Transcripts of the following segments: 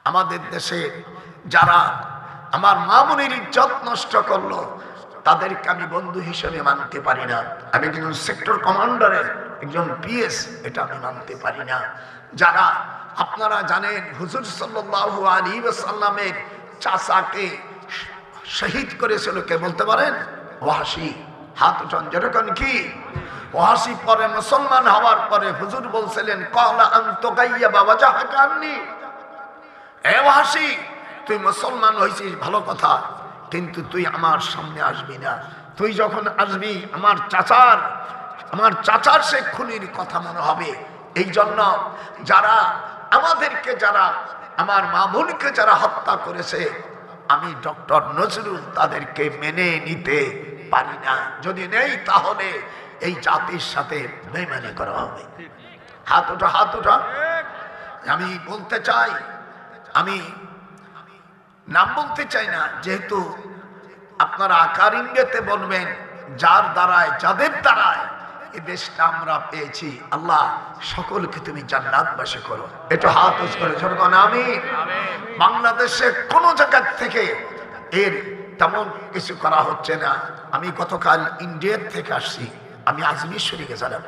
আমাদের দেশে যারা আমার মা বোনের ইজ্জত নষ্ট করলো তাদেরকে আমি বন্ধু হিসেবে মানতে পারি না। আমি একজন সেক্টর কমান্ডারের একজন পিএস, এটা আমি মানতে পারি না। যারা আপনারা জানেন হুজুর সাল্লাল্লাহু আলাইহি ওয়াসাল্লামের চাচাকে শহীদ করেছিল, কে বলতে পারেন? ওয়াহশী। হাত উঠান যেরকম কি ওয়াহশী পরে মুসলমান হওয়ার পরে হুজুর বলছিলেন ক্বালা আনতু গায়্যাবা ওয়াজহাকা আন্নী, এ ওয়াহশী তুই মুসলমান হইছিস ভালো কথা, কিন্তু তুই আমার সামনে আসবি না। তুই যখন আসবি আমার চাচার সে খুনির কথা মনে হবে। এই জন্য যারা আমাদেরকে, যারা আমার মা বোনকে যারা হত্যা করেছে, আমি ডক্টর নজরুল তাদেরকে মেনে নিতে পারি না। যদি নেই তাহলে এই জাতির সাথে বেইমানি করা হবে। হাত ওঠা, হাত ওঠা। আমি বলতে চাই, আমি নাম বলতে চাই না, যেহেতু আপনারা আকার ইঙ্গিতে বলবেন, যার দ্বারায় যাদের দ্বারায় এই দেশটা আমরা পেয়েছি, আল্লাহ সকলকে তুমি জান্নাতবাসী করো। একটু হাত উঁচু করে যখন আমিন। বাংলাদেশে কোনো জায়গা থেকে এর তেমন কিছু করা হচ্ছে না। আমি গতকাল ইন্ডিয়া থেকে আসছি, আমি আজমির শরীফে গেছিলাম,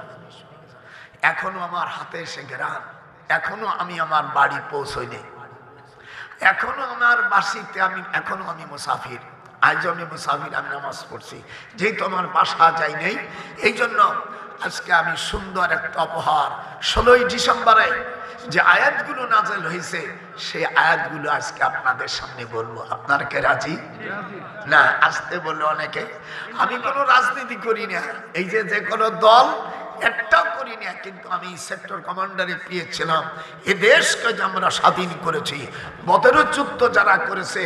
এখনো আমার হাতে সে ঘেরান, এখনো আমি আমার বাড়ি পৌঁছইনি, এখনো আমার বাসিতে এখনো আমি মুসাফির। আজ আমি মুসাফির, আমি নামাজ পড়ছি, যেহেতু আমার বাসা যাই নেই, এই জন্য আজকে আমি সুন্দর একটা উপহার 16ই ডিসেম্বরে যে আয়াতগুলো নাযিল হয়েছে সেই আয়াতগুলো আজকে আপনাদের সামনে বলবো। আপনারা কে রাজি? না আসতে বললো অনেকে। আমি কোনো রাজনীতি করি না, এই যে কোনো দল একটাও করি না, কিন্তু আমি সেক্টর কমান্ডারে পেয়েছিলাম। এ দেশকে যে আমরা স্বাধীন করেছি, বদরের যুদ্ধ যারা করেছে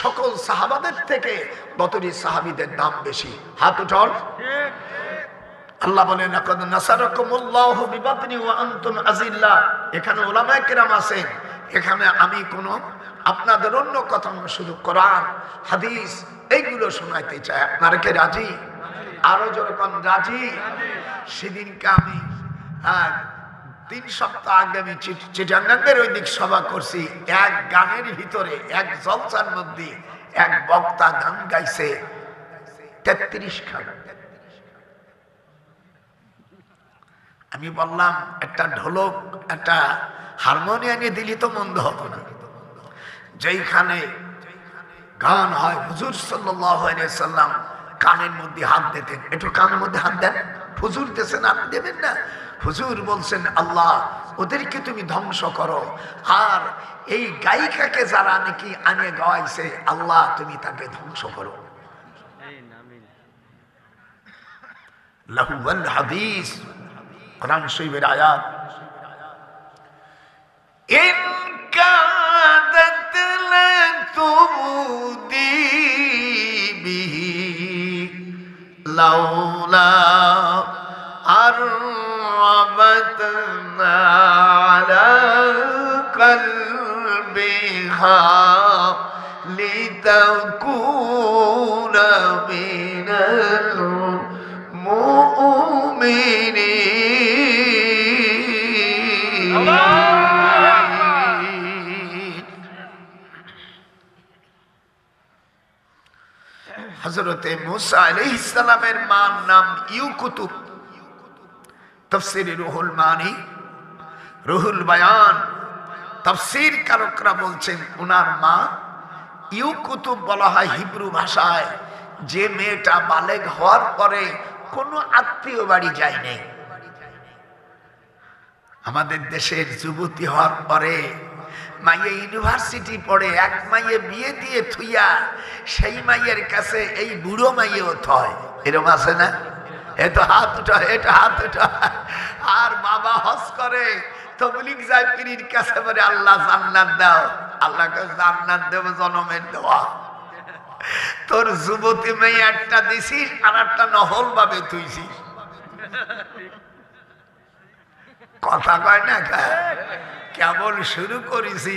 সকল সাহাবাদের থেকে বদরি সাহাবীদের দাম বেশি। হাত উঠান। আল্লাহ বলেন লাকাদ নাসারাকুমুল্লাহু বিবাদনি ওয়া আনতুম আযিল্লা। এখানে উলামায়ে কেরাম আছেন, এখানে আমি কোনো আপনাদের অন্য কথা না, শুধু কোরআন হাদিস এইগুলো শোনাইতে চাই। আপনারা কি রাজি? আরো যেরকম রাজি। সেদিনকে আমি 3 সপ্তাহ আগে আমি চিটাঙ্গের ওই দিক সভা করছি। এক গানের ভিতরে, এক জলসার মধ্যে এক বক্তা গান গাইছে 33 খান। আমি বললাম একটা ঢোলক, একটা হারমোনিয়ামে দিলি তো মন্দ হতো না। যেইখানে গান হয়, হুজুর সাল্লাল্লাহু আলাইহি সাল্লাম কানের মধ্যে হাত দিতেন। একটু কানের মধ্যে হাত দেন। হুজুর দেন, আপনি দেবেন না। হুজুর বলছেন আল্লাহ ওদেরকে তুমি ধ্বংস করো, আর এই গায়িকাকে যারা নাকি আনে গাওয়াইছে আল্লাহ তুমি তাকে ধ্বংস করো। লাহুল হাদিস, কোরআন শরীফের আয়াত। ইন কাদাত লাতুবদি বিহি লাউলা আরবাতনা আলা কলবিহা লিতাকুনা মিনাল মুমিনিন। হযরতে মুসা আলাইহিস সালামের মার নাম ইউকুতুব। তাফসীরে রুহুল মানি, রুহুল বায়ান, তাফসীর কারকরা বলছেন ওনার মা ইউকুতুব বলা হয় হিব্রু ভাষায় যে মেয়েটা বালেগ হওয়ার পরে কোনো আত্মীয় বাড়ি যায় নাই। আমাদের দেশের যুবতী হওয়ার পরে মাইয়ে ইউনিভার্সিটি পড়ে, এক মাইয়ে বিয়ে দিয়ে থুইয়া সেই মাইয়ের কাছে এই বুড়ো মাইয়েও থয়, এরকম আছে না? এতো হাত উঠা, এটা হাত উঠা। আর বাবা হজ করে, তবলিগ যায় পীরের কাছে বলে আল্লাহ জান্নাত দাও। আল্লাহকে জান্নাত দেব জনমের দেওয়া। তোর যুবতী মেয়ে একটা দিছিস আর একটা নহল ভাবে তুইছিস। কথা কয় না, কেবল শুরু করেছি।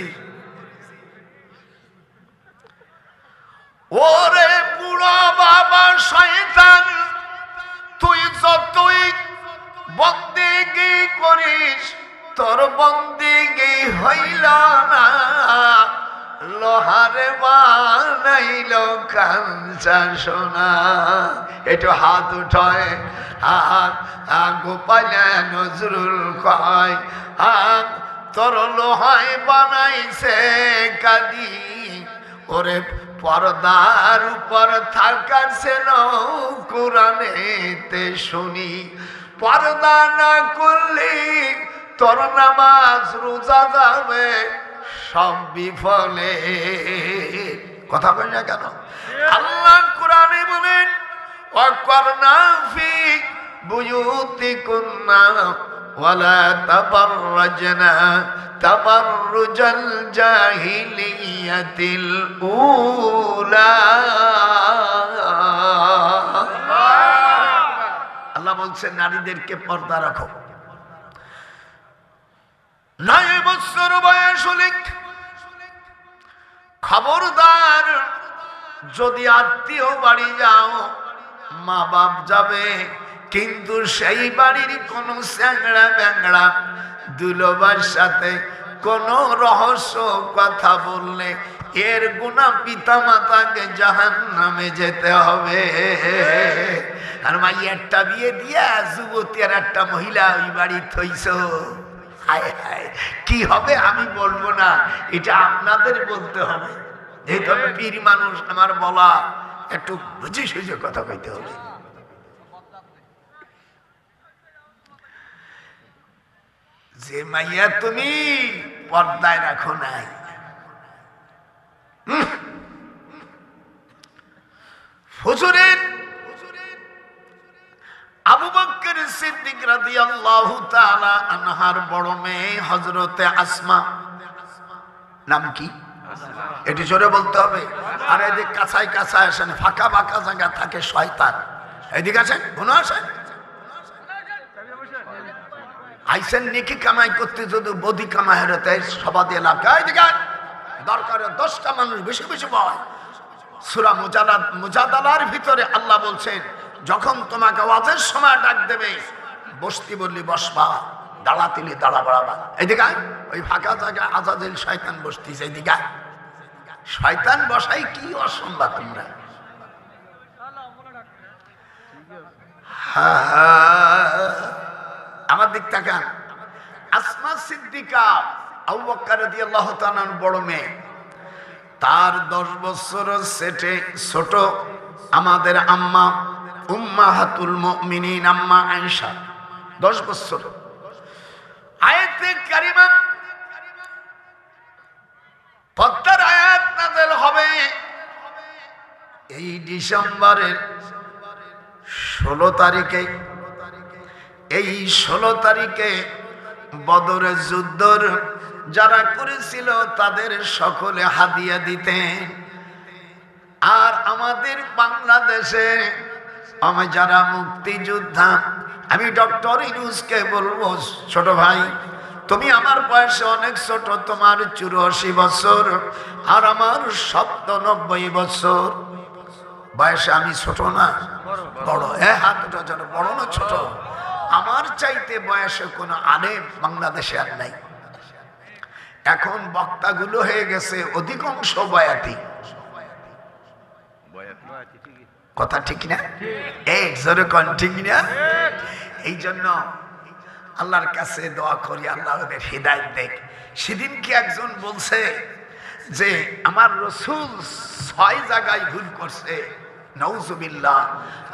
ওরে বুড়ো বাবা শয়তান, তুই যতই বন্দেগি করিস তোর বন্দেগি হইল না। লোহারে বানাইল কাঞ্চা সোনা। একটু হাত উঠায় গোপাল নজরুল কয় তোর লোহায় বানাইছে কাদি, ওরে পর্দার উপর থাকা ছিল কোরআনেতে শুনি। পর্দা না করলে তোর নামাজ রোজা যাবে সব বিফলে। কথা বলি না কেন? আল্লাহ কোরআনে বলেন ওয়াকরনা ফি বুয়ুতিকুন্না ওয়ালা তাবাররাজনা তাবাররুজাল জাহিলিয়াতিল উলা। আল্লাহ বলছেন নারীদেরকে পর্দা রাখো। 9 বছর বয়স হলে খবরদার যদি আত্মীয় বাড়ি যাও মা বাপ যাবে, কিন্তু সেই বাড়ির কোন স্যাংড়া ব্যাংড়া দুলোবার সাথে কোন রহস্য কথা বললে এর গুনাহ পিতা মাতাকে জাহান্নামে যেতে হবে। আর মাইয়ারটা বিয়ে দিয়া যুবতী আর একটা মহিলা ওই বাড়ি থইছো, হায় হায় কি হবে আমি বলবো না, এটা আপনাদের বলতে হবে। যেহেতু আমি পীর মানুষ, আমার বলা একটু বুঝে সুঝে কথা কইতে হবে। যে মাইয়া তুমি পর্দায় রাখো নাই, হুজুরের আবু বকর সিদ্দিক রাদিয়াল্লাহু তাআলা আনহার বড় মেয়ে হযরতে আসমা, নাম কি এটি জোরে বলতে হবে। আর এদিক কাছাই কাছাই আসেন, ফাঁকা ফাঁকা জায়গা থাকে শয়তান। এদিকে আসেন, কোনো আসেন আইসেন নেকি কামাই করতে, যদি বদি কামাই হতে সভা দিয়ে লাভ। এদিকে দরকারে 10টা মানুষ বেশি বেশি বয়। সূরা মুজাদালার ভিতরে আল্লাহ বলছেন যখন তোমাকে ওয়াজের সময় ডাক দেবে, বসতি বললি বসবা, দাঁড়াতিলি দাঁড়া বাড়াবা। এদিকে ওই ফাঁকা জায়গায় আজাদিল শয়তান বসতিছে, এদিকে শয়তান বসাই কি অসম্ভব তোমরা। আমার দিক তাকান। আসমা সিদ্দিকা আবু বকর রাদিয়াল্লাহু তাআলার বড় মেয়ে, তার 10 বছর সেটে ছোট আমাদের আম্মা উম্মাহাতুল মুমিনিন আম্মা আয়েশা 10 বছর। আয়াতে কারিমা পর্দার আয়াত নাযিল হবে এই ডিসেম্বরের 16 তারিখে। এই 16 তারিখে বদরের যুদ্ধর যারা করেছিল তাদের সকলে হাদিয়া দিতেন। আর আমাদের বাংলাদেশে আমি যারা মুক্তিযোদ্ধা, আমি ডক্টর ইউনূসকে বলবো, ছোট ভাই তুমি আমার বয়সে অনেক ছোট, তোমার 84 বছর আর আমার 97 বছর বয়সে। আমি ছোট না বড়? হাত উঠা যেন, বড় না ছোট? আমার চাইতে বয়সে কোনো আলেম বাংলাদেশে আর নাই। এখন বক্তাগুলো হয়ে গেছে অধিকাংশ বয়াতি। কথা ঠিক না? জোরে কোন ঠিক না? এই জন্য আল্লাহর কাছে দোয়া করি আল্লাহ ওদের হিদায়াত দেখ। সেদিন কি একজন বলছে যে আমার রাসূল 6 জায়গায় ভুল করছে। নাউজুবিল্লাহ,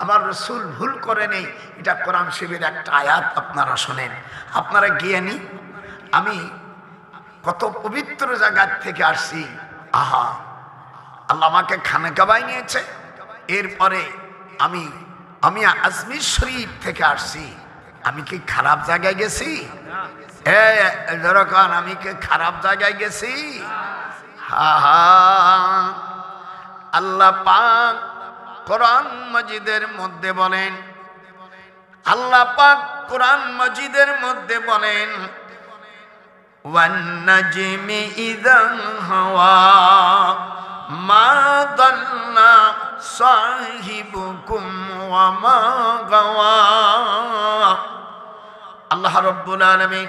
আমার রাসূল ভুল করে নেই। এটা কোরআন শরীফের একটা আয়াত, আপনারা শুনেন। আপনারা জ্ঞানী, আমি কত পবিত্র জায়গা থেকে আসছি। আহা, আল্লাহ আমাকে খানকাবায় নিয়েছে। এরপরে আমি আজমির শরীফ থেকে আসছি। আমি কি খারাপ জায়গায় গেছি? যেরকম আমি কি খারাপ জায়গায় গেছি? হা হা, আল্লাহ পাক কোরআন মাজিদের মধ্যে বলেন, আল্লাহ পাক কোরআন মাজিদের মধ্যে বলেন ওয়ান নাজমি ইযা হাওয়া মা দাল্লা সাহিবুকুম ওয়া মা গাওয়া। আল্লাহ রাব্বুল আলামিন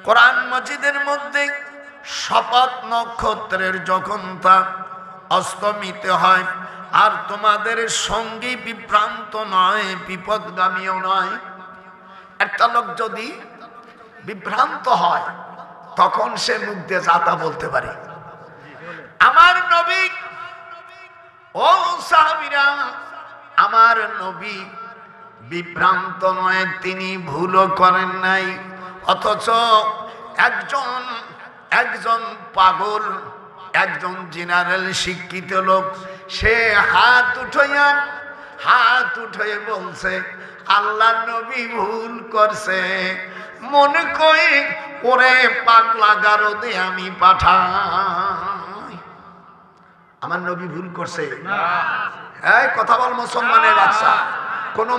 কোরআন মাজিদের মধ্যে শপথ নক্ষত্রের যখন তা অস্তমিত হয়, আর তোমাদের সঙ্গী বিভ্রান্ত নয়, বিপদগামীও নয়। একটা লোক যদি বিভ্রান্ত হয় তখন সে মুখ দিয়ে যাতা বলতে পারে। আমার নবী, ও সাহাবীরা, আমার নবী বিভ্রান্ত নয়, তিনি ভুলও করেন নাই। অথচ একজন পাগল, একজন জেনারেল শিক্ষিত লোক, সে হাত উঠাইয়া বলছে আল্লাহ নবী ভুল করছে, মনে কই ওরে পাগলা গারদে আমি পাঠাই। আমার নবী ভুল করছে? এই কথা বল মুসলমানের বাচ্চা। কোন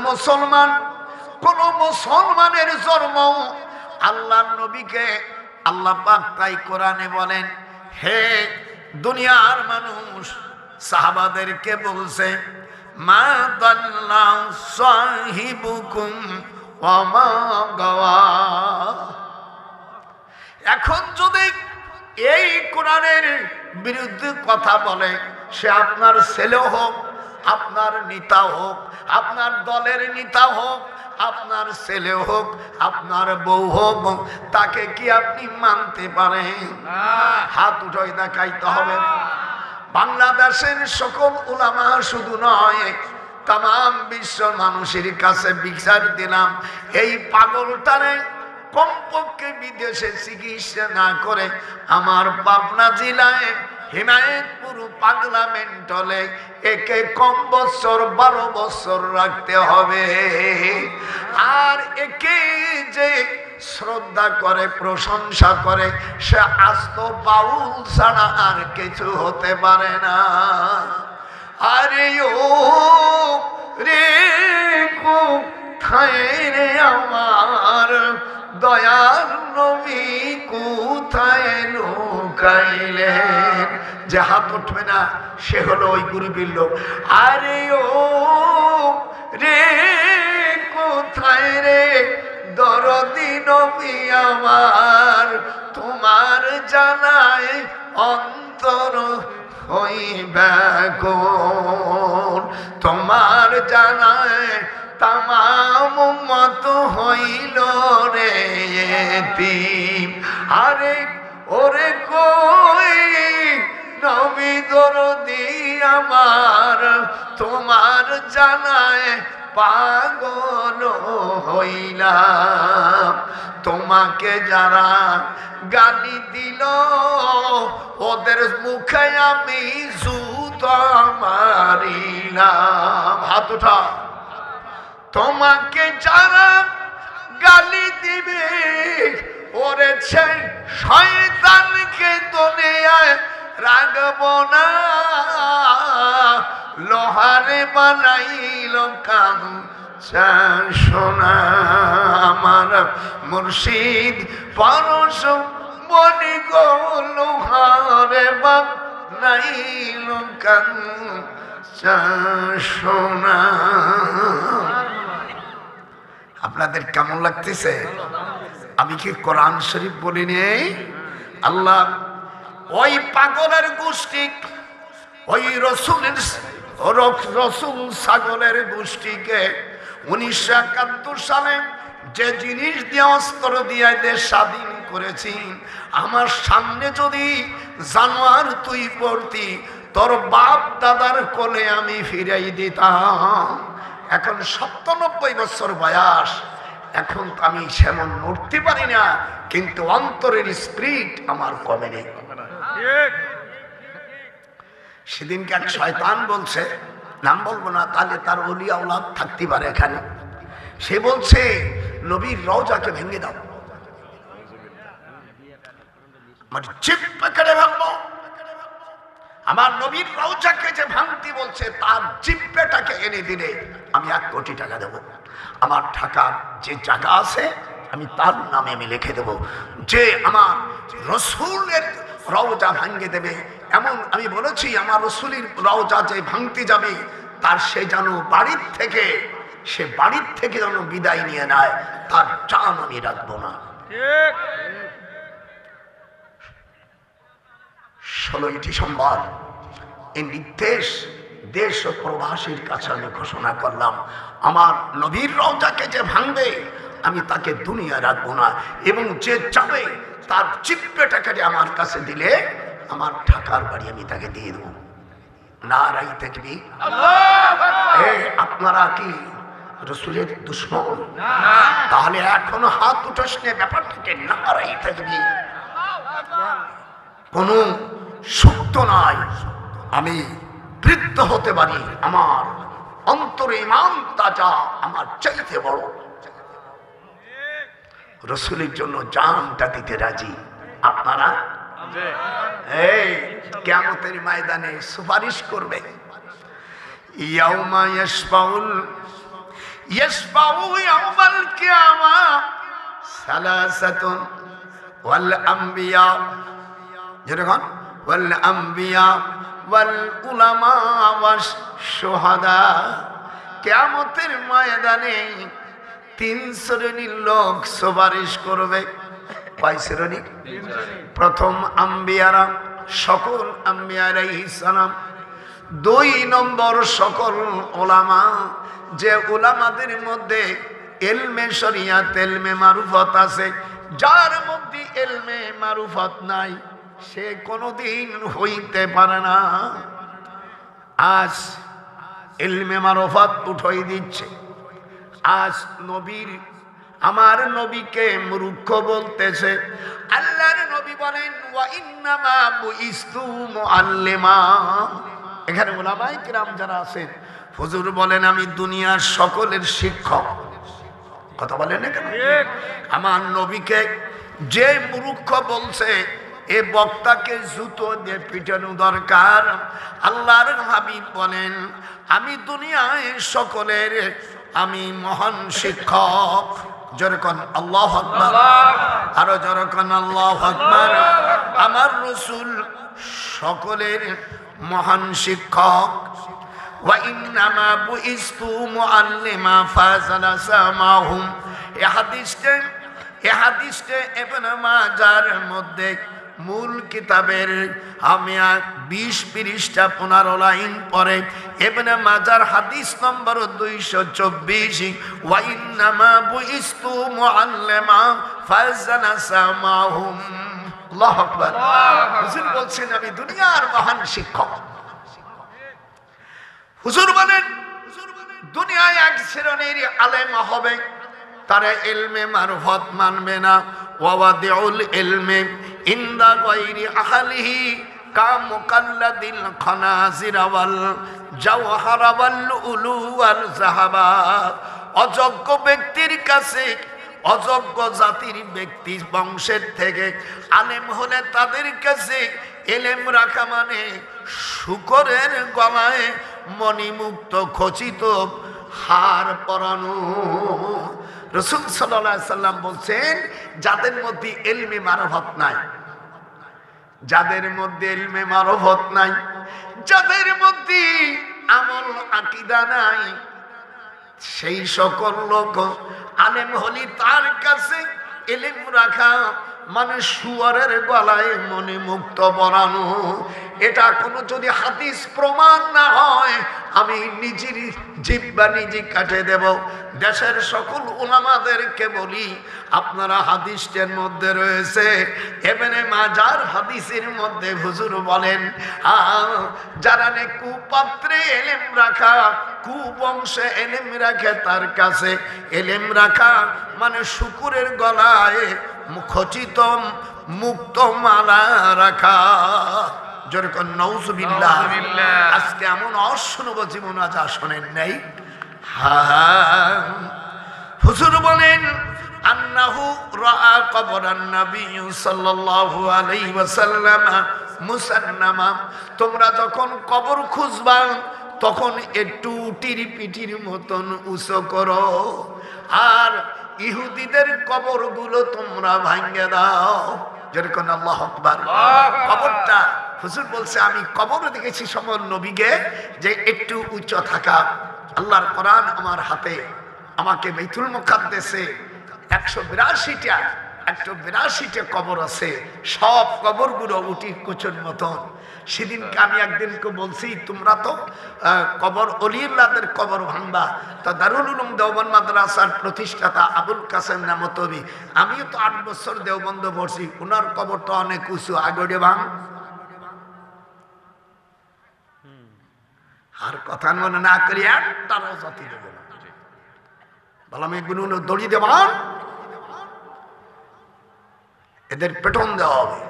মুসলমানের জন্ম আল্লাহর নবীকে আল্লাহ পাক তাই কোরআনে বলেন, হে দুনিয়ার মানুষ, সাহাবাদেরকে বলছে মা দাল্লা সাহিবুকুম ওয়া মা গাওয়া। এখন যদি এই কোরআনের বিরুদ্ধে কথা বলে, সে আপনার ছেলে হোক, আপনার নেতা হোক, আপনার দলের নেতা হোক, আপনার ছেলে হোক, আপনার বউ হোক, তাকে কি আপনি মানতে পারেন? হাত উঠাই দেখাইতে হবে। বাংলাদেশের সকল উলামা শুধু নয়, তাম বিশ্ব মানুষের কাছে বিচার দিলাম, এই পাগলটারে কমপক্ষে বিদেশে চিকিৎসা না করে আমার পাবনা জেলায় হিমায়তপুর পাগলা মেন্টলে একে কম বছর 12 বছর রাখতে হবে। আর একে যে শ্রদ্ধা করে, প্রশংসা করে, সে আস্ত বাউল ছাড়া আর কিছু হতে পারে না। আরে ও রে কোথায় রে আমার দয়াল নবী, কোথায় লুকাইলেন? যে হাত উঠবে না সে হলো ওই গুরুবীর লোক। আরে ও রে কোথায় রে দরদি নবী আমার, তোমার জানায় অন্তর হইবে কোন, তোমার জানায় তামাম উম্মত হইল রে এতিম। আরে ওরে কই নবী দরদি আমার, তোমার জানায় পাগল হইলাম। তোমাকে যারা গালি দিল ওদের মুখে আমি জুতা মারিলাম। হাত উঠা। তোমাকে যারা গালি দিবে ওরে সেই শয়তানকে দুনিয়ায় রাখব না, লোহারে বানাইল কান সোনা। আমার মুর্শিদ পরশ মনি গো লোহারে বানাইল কান সোনা। আপনাদের কেমন লাগতেছে? আমি কি কোরআন শরীফ বলিনি? আল্লাহ ওই পাগলের গোষ্ঠী, ওই রসুল ছাগলের গোষ্ঠীকে 1971 সালে যে জিনিস দিয়ে অস্ত্র দিয়ে দেশ স্বাধীন করেছি, আমার সামনে যদি জানোয়ার তুই পড়তি, তোর বাপ দাদার কোলে আমি ফিরাই দিতাম। এখন 97 বছর বয়স, এখন আমি সেমন নড়তে পারি না, কিন্তু অন্তরের স্পিরিট আমার কমে নেই। সেদিনকে এক শয়তান বলছে, নাম বলবো না, তাহলে তার ওলিয়া ওলাদ থাকতে পারে এখানে। সে বলছে নবীর রওজাকে ভেঙে দাও। মানে জিহ্বা কেটে ভাঙবো। আমার নবীর রওজাকে যে ভাঙতি বলছে, তার জিহ্বাটাকে এনে দিলে আমি 1 কোটি টাকা দেব। আমার ঢাকার যে জায়গা আছে আমি তার নামে আমি লিখে দেব। যে আমার রসুলের রওজা ভাঙে দেবে, এমন আমি বলেছি, আমার রসুলের রওজা যে ভাঙতে যাবে তার সে যেন বাড়ির থেকে যেন বিদায় নিয়ে নেয়, তার জান আমি রাখবো না। 16ই ডিসেম্বর এই নির্দেশ দেশ ও প্রবাসীর কাছে আমি ঘোষণা করলাম, আমার নবীর রওজাকে যে ভাঙবে আমি তাকে দুনিয়া রাখবো না, এবং যে যাবে তার চিপ্পেটা কেটে আমার কাছে দিলে আমার ঢাকার বাড়ি আমি তাকে দিয়ে দেবো। নারাই তাকবীর। আপনারা কি রাসূলের দুশমন? তাহলে এখনো হাত উঠাসনে ব্যাপারটাকে নারাই তাকবীর। কোন সুক্ত নাই, আমি বৃদ্ধ হতে পারি, আমার অন্তরে ইমান তাজা আমার চাইতে বড়। রাসূলের জন্য জানটা দিতে রাজি। আপনারা এই কিয়ামতের ময়দানে সুপারিশ করবে। ইয়াউমা ইয়াশফাউ ইয়াউমাল কিয়ামা সালাসাতুন ওয়াল আম্বিয়া, যেরকম ওয়াল আম্বিয়া ওয়াল উলামা ওয়াশ শুহাদা। কিয়ামতের ময়দানে 3 শ্রেণীর লোক সুপারিশ করবে। কয় শ্রেণী? প্রথম আম্বিয়ারা, সকল আম্বিয়া আলাইহিস সালাম। 2 নম্বর সকল উলামা, যে উলামাদের মধ্যে ইলমে শরিয়াত ইলমে মারুফত আছে। যার মধ্যে ইলমে মারুফত নাই সে কোনোদিন হইতে পারে না। আজ ইলমে মারুফত উঠাই দিচ্ছে। আজ নবীর, আমার নবীকে মূর্খ বলতেছে। আল্লাহর নবী বলেন ওয়া ইন্নামা বুইস্তু মুআল্লিমা। এখানে উলামায়ে কিরাম যারা আছেন, হুজুর বলেন আমি দুনিয়ার সকলের শিক্ষক। কথা বলেন না কেন? আমার নবীকে যে মূর্খ বলছে এ বক্তাকে জুতো দিয়ে পিটানো দরকার। আল্লাহর হাবিব বলেন আমি দুনিয়ায় সকলের আমি মহান শিক্ষক। যেরকম আল্লাহু আকবার, আরো যেরকম আল্লাহু আকবার। আমার রাসূল সকলের মহান শিক্ষক। ওয়া ইন্নামা বুইস্তু মুআল্লিমা ফাজালাসা মাহুম। এই হাদিসটা ইবনে মাজার মধ্যে মূল কিতাবের আমি 20 পৃষ্ঠা 15 লাইন পরে ইবনে মাজার হাদিস নম্বর 224। ওয়া ইন্নামা বুইস্তু মুআল্লিমা ফাজালাসা মাহুম। আল্লাহু আকবার। হুজুর বলছেন আমি দুনিয়ার মহান শিক্ষক। হুজুর বলেন দুনিয়ায় এক শ্রেণীর আলেম হবে, তারা ইলমে মারফত মানবে না। ওয়াদিউল ইলমি ইনদা গায়রি আহলিহি কা মুকাল্লাদিল খানাজির ওয়াল জাওহার ওয়াল উলু ওয়াল যাহাবা। অযোগ্য ব্যক্তির কাছে, অযোগ্য জাতির ব্যক্তি বংশের থেকে আলেম হলে তাদের কাছে ইলম রাখা মানে শুকরের গলায় মণিমুক্ত খচিত হার পরানো। রাসূল সাল্লাল্লাহু আলাইহি সাল্লাম বলছেন যাদের মধ্যে ইলমে মারফত নাই, যাদের মধ্যে ইলমে মারফত নাই, যাদের মধ্যে আমল আকীদা নাই, সেই সকল লোক আলেম হলি তার কাছে ইলম রাখা মানে শুয়ারের গলায় মণিমুক্ত পরানো। এটা কোনো যদি হাদিস প্রমাণ না হয় আমি নিজের জিহ্বা নিজে কাটে দেব। দেশের সকল উলামাদেরকে বলি আপনারা হাদিসের মধ্যে রয়েছে ইবনে মাজার হাদিসের মধ্যে হুজুর বলেন যারা নে কুপাত্রে ইলম রাখা, কুবংশে ইলম রাখে তার কাছে ইলম রাখা মানে শুকুরের গলায় খচিত মুক্ত মালা রাখা। যেরকম নাউজুবিল্লাহ। আজকে এমন অশুনব জীবন আজ শোনেন নাই। হুজুর বলেন আন্নাহু রাআ কবরান নবী সাল্লাল্লাহু আলাইহি ওয়াসাল্লাম মুসান্নামা। তোমরা যখন কবর খুঁজবা তখন একটু উটির পিটির মতন উঁচু করো, আর ইহুদিদের কবরগুলো তোমরা ভাঙে দাও। যেরকম আল্লাহু আকবার। কবরটা হুজুর বলছে আমি কবর দেখেছি সমর নবীকে যে একটু উচ্চ থাকা। আল্লাহর কোরআন আমার হাতে, আমাকে বাইতুল মুকাদ্দাসে 182টা কবর আছে। সব কবরগুলো উটির কুচুর মতন। সেদিনকে আমি একদিনকে বলছি তোমরা তো কবর অলিউল্লাহদের কবর ভাঙবা, তো দারুল উলুম দেওবন্দ মাদ্রাসার প্রতিষ্ঠাতা আবুল কাসেম নামতবি, আমিও তো 8 বছর দেওবন্দ পড়ছি, ওনার কবরটা অনেক উঁচু, আগড়ে ভাঙ। আর কথা মনে না করি একটারও জাতি দেব না, বললাম এগুলো দড়ি দেবান, এদের পেটন দেওয়া হবে।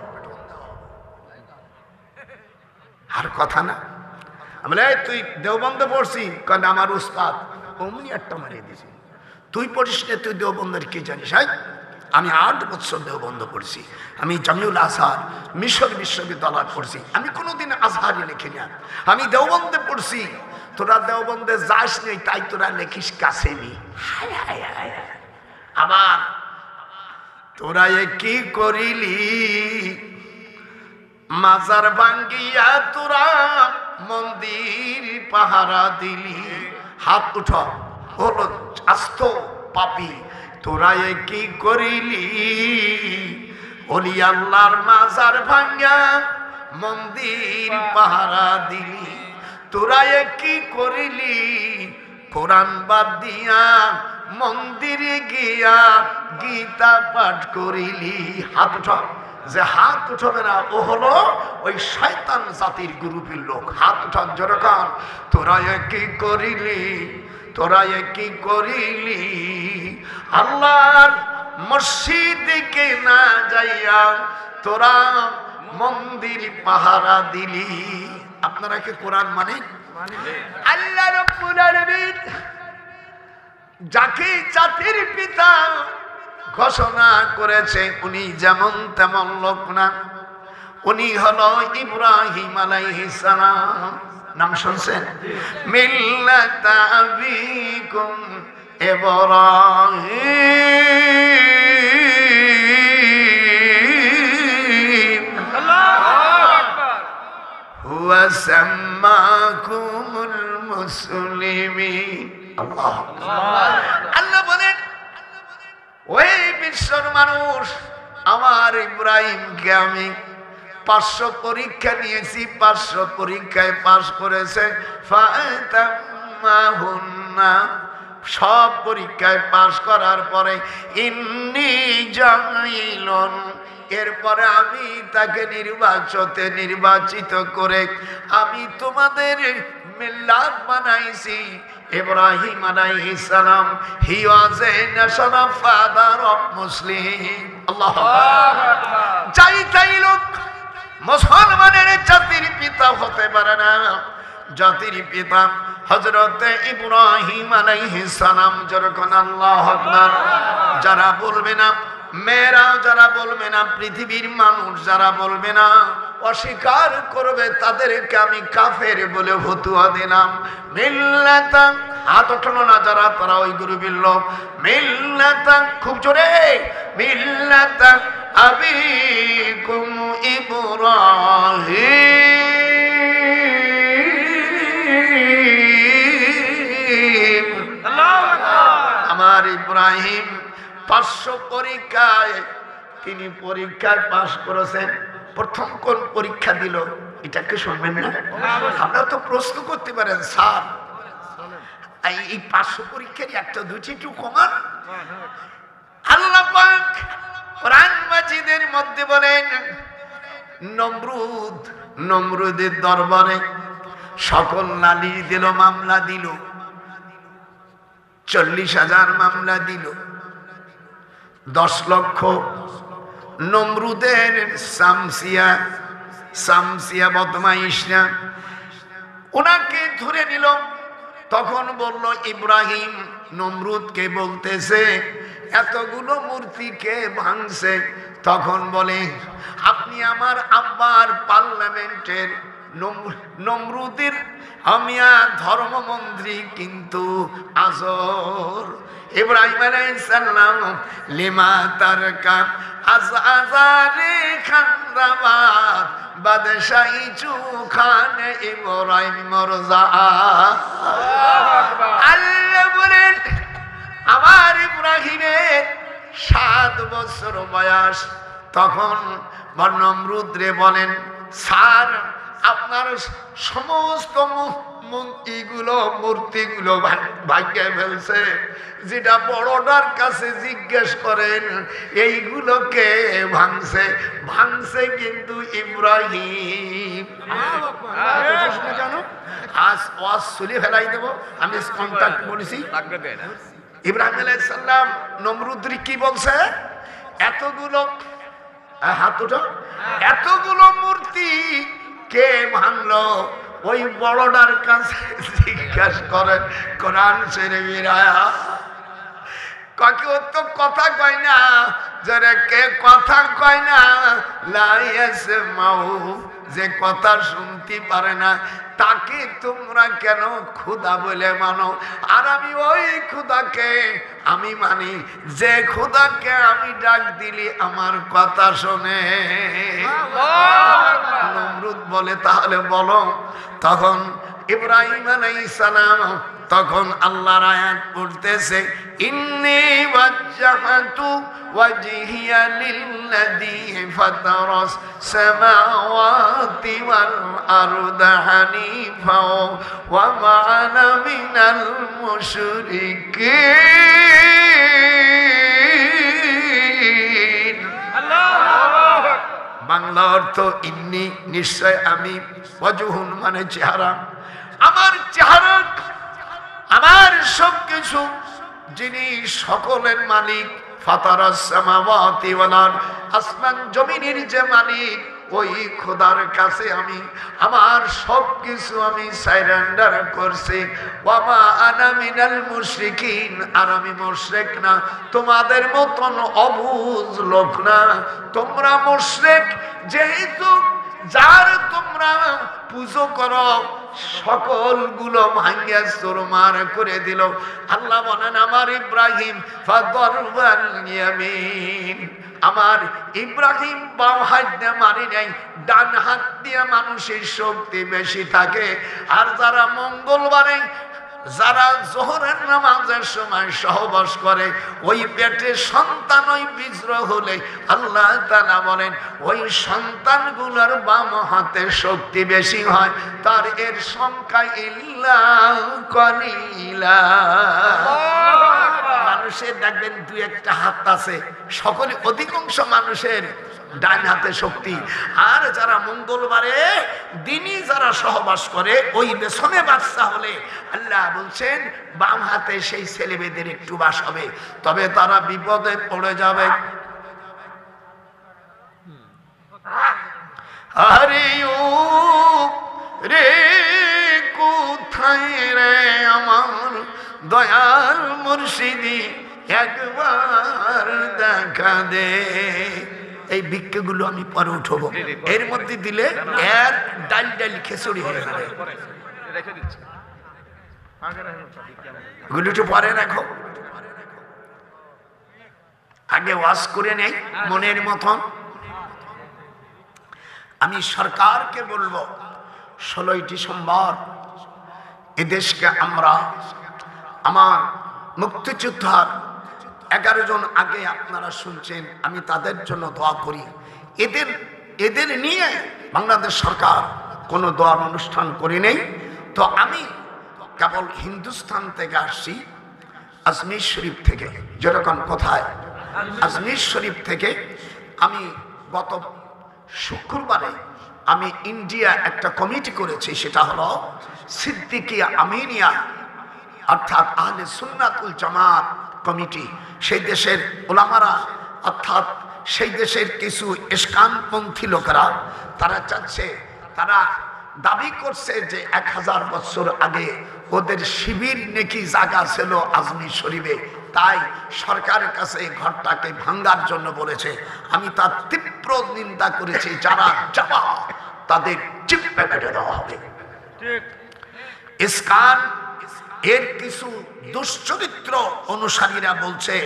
আর কথা না, আমি তুই দেওবন্ধ পড়ছি, কারণ আমার উস্তাদ অমনি একটা মারিয়ে দিয়েছি, তুই পড়িস না, তুই দেওবন্ধের কি জানিস? আমি 8 বছর দেওবন্ধ পড়ছি, আমি জামিউল আজহার মিশর বিশ্ববিদ্যালয় পড়ছি, আমি কোনোদিন আজহারি লিখি না, আমি দেওবন্ধে পড়ছি। তোরা দেওবন্ধে যাস নেই তাই তোরা লেখিস কাসেমি। আবার তোরা কি করিলি, মাজার ভাঙ্গিয়া তোরা মন্দির পাহারা দিলি। হাত উঠো, হলো আস্ত পাপি, তোরা কি করিলি, ওলি আল্লাহর মাজার ভাঙ্গা মন্দির পাহারা দিলি। তোরা কি করিলি, কোরআন বাদ দিয়া মন্দিরে গিয়া গীতা পাঠ করিলি। হাত উঠো, যে হাত উঠবে না ও হলো ওই শয়তান জাতির গ্রুপের লোক। হাত উঠান যেরকম, তোরা কি করিলি, তোরা কি করিলি, আল্লাহর মসজিদে না যাইয়া তোরা মন্দির পাহারা দিলি। আপনারা কি কোরআন মানে? আল্লাহ রাব্বুল আলামিন যাকে জাতির পিতা ঘোষণা করেছে উনি যেমন তেমন লোক না, উনি হলো ইব্রাহিম আলাইহিস সালাম। নাম শুনছেন? মিল্লাত আবিকুম ইব্রাহিম আল্লাহু আকবার হুয়া সাম্মাকুমুল মুসলিমিন। আল্লাহ আল্লাহ বলেন, ওই বিশ্বর মানুষ, আমার ইব্রাহিমকে আমি 500 পরীক্ষা নিয়েছি, 500 পরীক্ষায় পাশ করেছে। সব পরীক্ষায় পাশ করার পরে ইন্নী জাইলুন, এরপরে আমি তাকে নির্বাচিত করে আমি তোমাদের মিল্লাত বানাইছি। ইব্রাহিম আলাইহিস সালাম, he was a national father of Muslim. আল্লাহু আকবার। তাই লোক মুসলমানের জাতির পিতা হতে পারে না। জাতির পিতা হযরত ইব্রাহিম আলাইহিস সালাম। যখন আল্লাহু আকবার যারা বলবে না, মেয়েরা যারা বলবে না, পৃথিবীর মানুষ যারা বলবে না, অস্বীকার করবে, তাদেরকে আমি কাফের বলে ফতোয়া দিলাম। মিল্লাতা, হাত উঠানো না যারা, তারা ওই গ্রুপের লোক। মিল্লাতা, খুব জোরে, মিল্লাতা আবিকুম ইব্রাহিম। আল্লাহু আকবার। আমার ইব্রাহিম 500 পরীক্ষায় তিনি পরীক্ষায় পাশ করেছেন। প্রথম কোন পরীক্ষা দিল এটাকে শুনবেন না? আপনারা তো প্রশ্ন করতে পারেন, স্যার এই 500 পরীক্ষার একটা দুটি একটু কমান। আল্লাহ পাক কোরআন মাজিদের মধ্যে বলেন, নমরুদের দরবারে সকল নালিশ দিল, মামলা দিল, 40,000 মামলা দিল, 10 লক্ষ। নমরুদের সামসিয়া বদমাইশরা ওনাকে ধরে নিল। তখন বলল ইব্রাহিম নমরুদকে বলতেছে, এতগুলো মূর্তিকে ভাঙছে। তখন বলে, আপনি আমার আব্বার পার্লামেন্টের নমরুদের আমিয়া ধর্মমন্ত্রী, কিন্তু আজর ইব্রাহিম আলাইহিস সালাম লিমা তারকা আজারে খান্দাবাদ বাদশাহী চুখান ইব্রাহিম মরজা। আল্লাহ বলেন, আমার ইব্রাহিমের 7 বছর বয়স। তখন নমরুদ রে বলেন, স্যার আপনার সমস্ত এইগুলো মূর্তিগুলো ভাগ্যে ফেলছে। যেটা বড়টার কাছে জিজ্ঞেস করেন এইগুলোকে ভাঙছে, ভাঙছে কিন্তু ইব্রাহিম। কেন আজ ওয়াজ চলে ফেলাই দেবো, আমি কন্ট্যাক্ট বলেছি। ইব্রাহিম আলাইহিস সালাম নমরুদ্রি কি বলছে, এতগুলো হাতটা এতগুলো মূর্তি কে ভাঙলো? ওই বড়টার কাছে জিজ্ঞাসা করেন। কোরআন ছেড়ে বিরায়া কাকে ও তো কথা কয় না, যারা কে কথা কয় না লাইয়াসে মাউ, যে কথা শুনতে পারে না তাকে তোমরা কেন খোদা বলে মানো? আর আমি ওই খোদাকে আমি মানি যে খোদাকে আমি ডাক দিলি আমার কথা শোনে। নমরুদ বলে তাহলে বলো। তখন ইব্রাহিম আলাইহিস সালাম তখন আল্লাহর আয়াত পড়তেছে, ইন্নী ওয়াজ্জাহতু ওয়াজহিয়া লিল্লাযী ফাতারাস সামাওয়াতি ওয়াল আরদা হানিফা ওয়া মা আনা মিনাল মুশরিকিন। বাংলা অর্থ ইন্নী নিশ্চয় আমি, ওয়াজহুন মানে চেহারা, আমার চেহারা আমার সবকিছু, যিনি সকলের মালিক, ফাতারাস সামাওয়াতি ওয়াল আরদ, আসমান জমিনের যে মালিক, ওই খোদার কাছে আমি আমার সবকিছু আমি সারেন্ডার করছি। ওয়া মা আনা মিনাল মুশরিকিন, আর আমি মুশরিক না, তোমাদের মতন অবুঝ লোক না। তোমরা মুশরিক যেহেতু, যার তোমরা পুজো করো সকলগুলো ভাঙ্গিয়া চুরমার করে দিল। আল্লাহ বলেন আমার ইব্রাহিম ফাদরবাল ইয়ামিন, আমার ইব্রাহিম বাম হাত দিয়ে মারি নাই, ডান হাত দিয়ে মানুষের শক্তি বেশি থাকে। আর যারা মঙ্গলবারে যারা জোহরের নামাজের সময় সহবাস করে, ওই পেটে সন্তান ওই বিজড় হলে আল্লাহ তাআলা বলেন ওই সন্তানগুলোর বাম হাতে শক্তি বেশি হয়, তার এর সংখ্যা ইল্লা কলিলা। মানুষের দেখবেন দুই একটা হাত আছে, সকলে অধিকাংশ মানুষের ডান হাতে শক্তি। আর যারা মঙ্গলবারে দিনই যারা সহবাস করে, ওই বেসনে বাচ্চা হলে আল্লাহ বলছেন বাম হাতে সেই ছেলে মেয়েদের একটু বাস হবে, তবে তারা বিপদে পড়ে যাবে। আরে ও রে কোথায় রে আমার দয়াল মুর্শিদি, একবার দেখা দে। এই ভিক্ষেগুলো আমি পরে উঠবো, এর মধ্যে দিলে এক ডাল ডাল খিচুড়ি হয়ে যাবে। গুলোটা পরে রাখো, আগে ওয়াজ করে নেই মনের মতন। আমি সরকারকে বলবো 16ই ডিসেম্বর এদেশকে আমরা, আমার মুক্তিযোদ্ধার 11 জন আগে আপনারা শুনছেন, আমি তাদের জন্য দোয়া করি। এদের নিয়ে বাংলাদেশ সরকার কোনো দোয়ার অনুষ্ঠান করে নেই। তো আমি কেবল হিন্দুস্তান থেকে আসছি, আজমির শরীফ থেকে, যেরকম কোথায় আজমির শরীফ থেকে আমি গত শুক্রবারে আমি ইন্ডিয়া একটা কমিটি করেছি, সেটা হলো সিদ্দিকিয়া আমিনিয়া অর্থাৎ আহলে সুন্নাতুল জামাত কমিটি। সেই দেশের ওলামারা অর্থাৎ সেই দেশের কিছু ইস্কানপন্থী লোকেরা তারা চাচ্ছে, তারা দাবি করছে যে 1000 বছর আগে ওদের শিবির নাকি জায়গা ছিল আজমির শরীফে, তাই সরকারের কাছে এই ঘরটাকে ভাঙ্গার জন্য বলেছে। আমি তার তীব্র নিন্দা করেছি, যারা যাবা তাদের চিপ্পে কেটে দেওয়া হবে। ইস্কান এর কিছু দুশ্চরিত্র অনুসারীরা বলছে,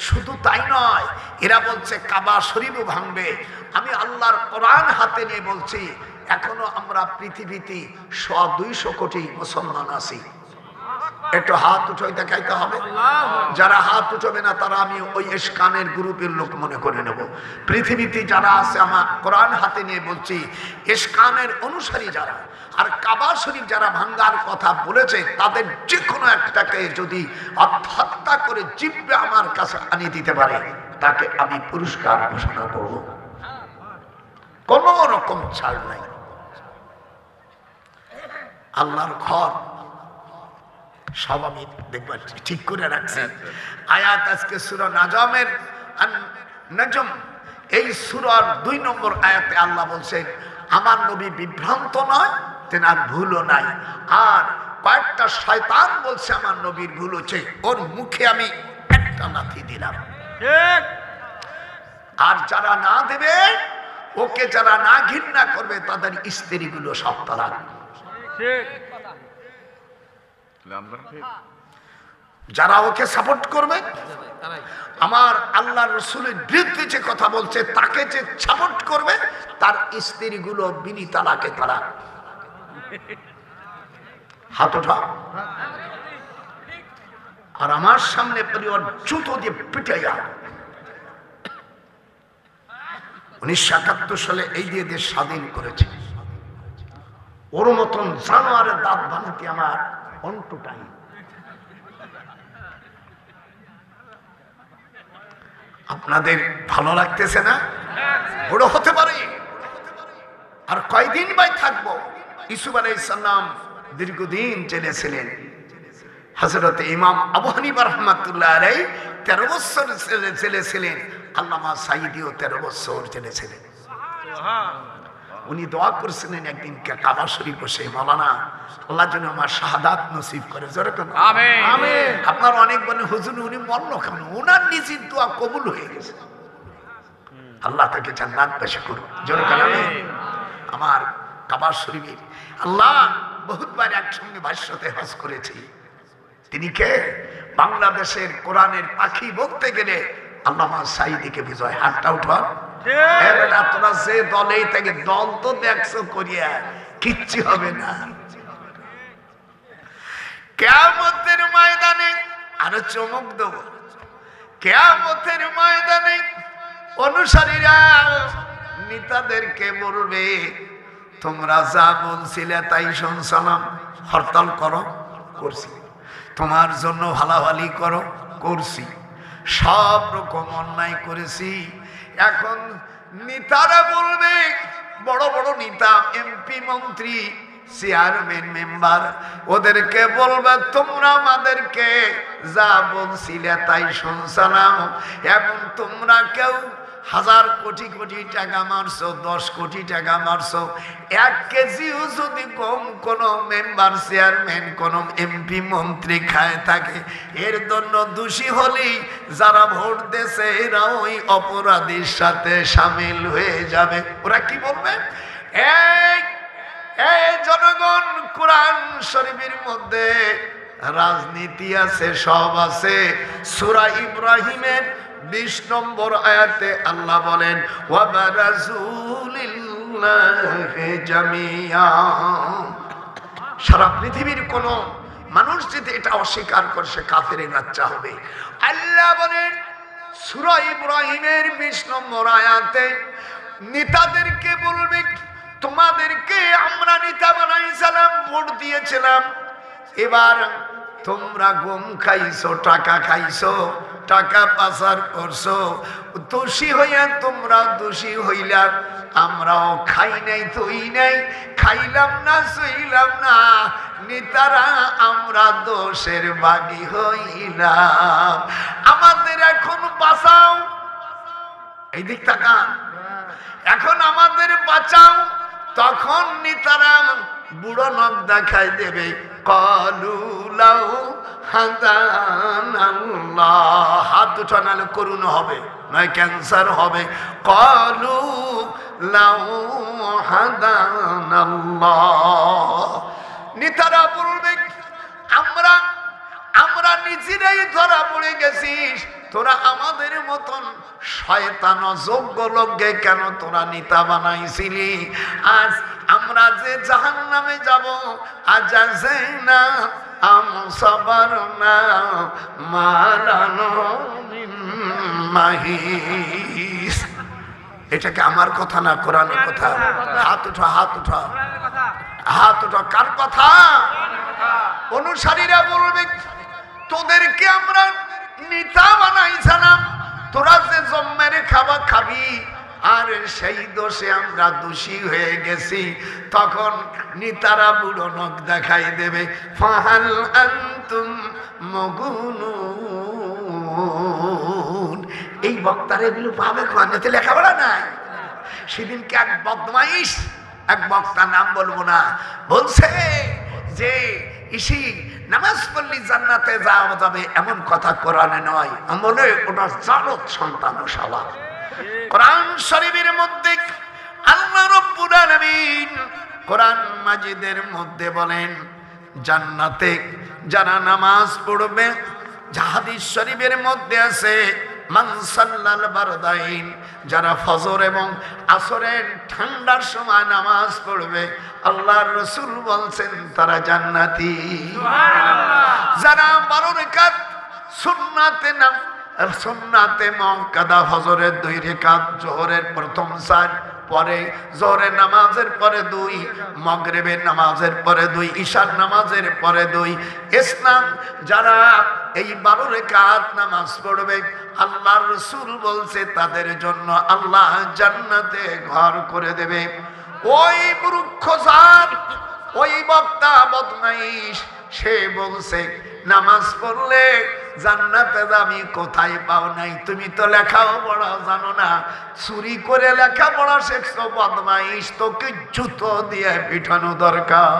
শুধু তাই নয়, এরা বলছে কাবা শরীফও ভাঙবে। আমি আল্লাহর কোরআন হাতে নিয়ে বলছি, এখনো আমরা পৃথিবীতে 100-200 কোটি মুসলমান আছি। একটু হাত উঠে দেখাইতে হবে। যারা হাত উঠবে না তারা আমি ওই ইস্কানের গ্রুপের লোক মনে করে নেব। পৃথিবীতে যারা আছে আমার কোরআন হাতে নিয়ে বলছি, ইস্কানের অনুসারী যারা আর কাবা শরীফ যারা ভাঙ্গার কথা বলেছে, তাদের যে কোনো একটাকে যদি হত্যা করে জিব্বে আমার কাছে আনিয়ে দিতে পারে, তাকে আমি পুরস্কার ঘোষণা করব। কোন রকম ছাড় নাই। আল্লাহর ঘর সব আমি দেখবার ঠিক করে রাখছি। আয়াত আজকে সূরা নাজমের নাজম, এই সূরার 2 নম্বর আয়াতে আল্লাহ বলছেন আমার নবী বিভ্রান্ত নয়, তেনার ভুলও নাই। আর কয়েকটা শয়তান বলছে আমার নবীর ভুল হচ্ছে, ওর মুখে আমি একটা লাথি দিলাম। আর যারা না দেবে, ওকে যারা না ঘৃণা করবে, তাদের স্ত্রীগুলো সব তালাক। যারা ওকে সাপোর্ট করবে, আমার আল্লাহ রসুলের বিরুদ্ধে যে কথা বলছে, তাকে যে সাপোর্ট করবে, তার স্ত্রীগুলো বিনি তালাকে তালাক। হাত ওঠা। আর আমার সামনে পরিবার জুতো দিয়ে পিটাইয়া 1971 সালে এই দিয়ে দেশ স্বাধীন করেছে। ওর মতন জানোয়ারের দাঁত ভাঙতে আমার অন্টুটাই। আপনাদের ভালো লাগতেছে না? বড় হতে পারে। আর কয়দিন ভাই থাকবো? ইউসুফ আলাইহিস সালাম দীর্ঘদিন জেলে ছিলেন। হযরত ইমাম আবু হানিফা রাহমাতুল্লাহ আলাইহি 13 বছর জেলে ছিলেন। আল্লামা সাঈদীও 13 বছর জেলে ছিলেন। উনি দোয়া করেছিলেন একদিন কাবা শরীফ বসে, মাওলানা আল্লাহ যেন আমার শাহাদাত নসিব করে। জোরে বলুন আমিন। আমিন। আপনারা অনেক বলেন হুজুর উনি মরল কেন? ওনার নিজের দোয়া কবুল হয়ে গেছে। আল্লাহ তাকে জান্নাতবাসী করুন। জোরে বলুন আমিন। আমার কাবা শরীফের আল্লাহ বহুতবার একসঙ্গে ভাষ্যতে হজ করেছি। তিনি কে? বাংলাদেশের কোরআনের পাখি বলতে গেলে আল্লামা সাঈদীকে বিজয়। হাতটা উঠান। তোরা যে দলেই থাকে, দল তো দেখছো করিয়া কিচ্ছু হবে না। কিয়ামতের ময়দানে আরো চমক দেব। কিয়ামতের ময়দানে অনুসারীরা নেতাদেরকে বলবে, তোমরা যা বলছিলে তাই শুনছিলাম। হরতাল করো, করছি। তোমার জন্য ভালাভালি করো, করছি। সব রকম অন্যায় করেছি। এখন নেতারা বলবে, বড় বড় নেতা, এমপি, মন্ত্রী, চেয়ারম্যান, মেম্বার, ওদেরকে বলবে তোমরা আমাদেরকে যা বলছিলে তাই শুনছিলাম। এখন তোমরা কেউ 1000 কোটি কোটি টাকা মারছো, 10 কোটি টাকা মারছো, 1 কেজিও যদি কম কোন মেম্বার, চেয়ারম্যান, কোন এমপি, মন্ত্রী খায় থাকে, এর জন্য দোষী হলেই যারা ভোট দেছে এরা ওই অপরাধীর সাথে সামিল হয়ে যাবে। ওরা কি বলবে? এই জনগণ, কোরআন শরীফের মধ্যে রাজনীতি আছে, সব আছে। সূরা ইব্রাহিমের 20 নম্বর আয়াতে আল্লাহ বলেন, ওয়া বারাজুলিল্লাহি জামিয়া। সারা পৃথিবীর কোন মানুষ যদি এটা অস্বীকার করে, সে কাফেরের বাচ্চা হবে। আল্লাহ বলেন সূরা ইব্রাহিমের 20 নম্বর আয়াতে, নেতাদেরকে বলবে তোমাদেরকে আমরা নেতা বানাইছিলাম, ভোট দিয়েছিলাম, এবার তোমরা গম খাইছো, টাকা খাইছো, টাকা পাচার করছো, দোষী হইয়া তোমরা দোষী হইলা। আমরাও খাই নাই, তুই নাই, খাইলাম না, সইলাম না, নেতারা আমরা দোষের ভাগী হইলাম। আমাদের এখন বাঁচাও। এই দিক তাকান। এখন আমাদের বাঁচাও। তখন নেতারা বুড়ো নখ দেখাই দেবে, কলু লাউ হাদানাল্লাহ। হাত উঠা, নাহলে করুণ হবে, নয় ক্যান্সার হবে। কলু লাউ হাদানাল্লাহ। নেতারা বলবে আমরা নিজেরাই ধরা পড়ে গেছিস, তোরা আমাদের মতন শয়তান অযোগ্য লোককে কেন তোরা নেতা বানাইছিলি? আজ আমরা যে জাহান্নামে যাব, আজ না আম সাবারনা মালানা মিন মাহিস। এটাকে আমার কথা না, কোরআনের কথা। হাত উঠা, হাত উঠা, হাত উঠা। কার কথা? অনুসারীরা বলবে তোদেরকে আমরা নেতা বানাইছিলাম, তোরা যে জম্মের খাবার খাবি, আর সেই দোষে আমরা দোষী হয়ে গেছি। তখন নেতারা বুড়ো নখ দেখাই দেবে, ফাহাল আনতুম মগুনুন। এই বক্তারা এগুলো পাবে কোয়ান্নাতে, লেখাপড়া নাই। সেদিনকে এক বদমাইশ, এক বক্তা, নাম বলবো না, বলছে যে ইসি নামাজ পড়লি জান্নাতে যাওয়া যাবে, এমন কথা কোরআনে নয়। আমলে ওটা জালত সন্তান ও শালা। কোরআন শরীফের মধ্যে আল্লাহ রাব্বুল আলামিন কোরআন মাজিদের মধ্যে বলেন, জান্নাতে যারা নামাজ পড়বে, হাদিস শরীফের মধ্যে আছে মান সাল্লাল বারদাইন, যারা ফজর এবং আসরের ঠান্ডার সময় নামাজ পড়বে, আল্লাহর রাসূল বলছেন তারা জান্নাতি। যারা 12 রাকাত সুন্নাতে সুন্নাতে মুআক্কাদা, ফজরের 2 রাকাত, যোহরের প্রথম 4, পরে যোহরের নামাজের পরে 2, মাগরিবের নামাজের পরে 2, ঈশার নামাজের পরে 2, ইসলাম যারা এই 12 রাকাত নামাজ পড়বে, আল্লাহর রাসূল বলছে তাদের জন্য আল্লাহ জান্নাতে ঘর করে দেবে। ওই মূর্খ জাত, ওই বক্তা বদমাইশ, সে বলছে নামাজ পড়লে জান্নাতে যাবি, কোথায় পাও নাই। তুমি তো লেখাও পড়া জানো না, চুরি করে লেখাপড়া শিখছো বদমাইশ, তোকে জুতো দিয়ে পিঠানো দরকার।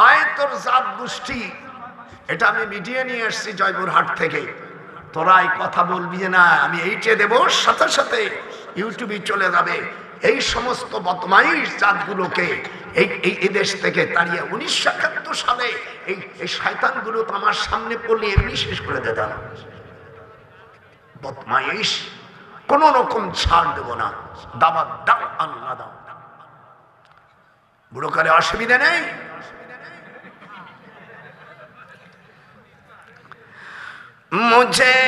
আয় তোর জাত গোষ্ঠী, এটা আমি মিডিয়া নিয়ে এসছি জয়পুরহাট থেকে। তোরা এই কথা বলবি যে না আমি এইটে দেবো, সাথে সাথে ইউটিউবে চলে যাবে। এই সমস্ত বদমাইশ জাতগুলোকে এই দেশ থেকে তাড়িয়ে 1971 সালে এই শয়তানগুলো তো আমার সামনে পড়লে এমনি শেষ করে দিতাম। বদমাইশ, কোন রকম ছাড় দেব না। দাওয়াত দাও, আল্লাহ দাও, বুড়ো কালে অসুবিধা নেই। मुझे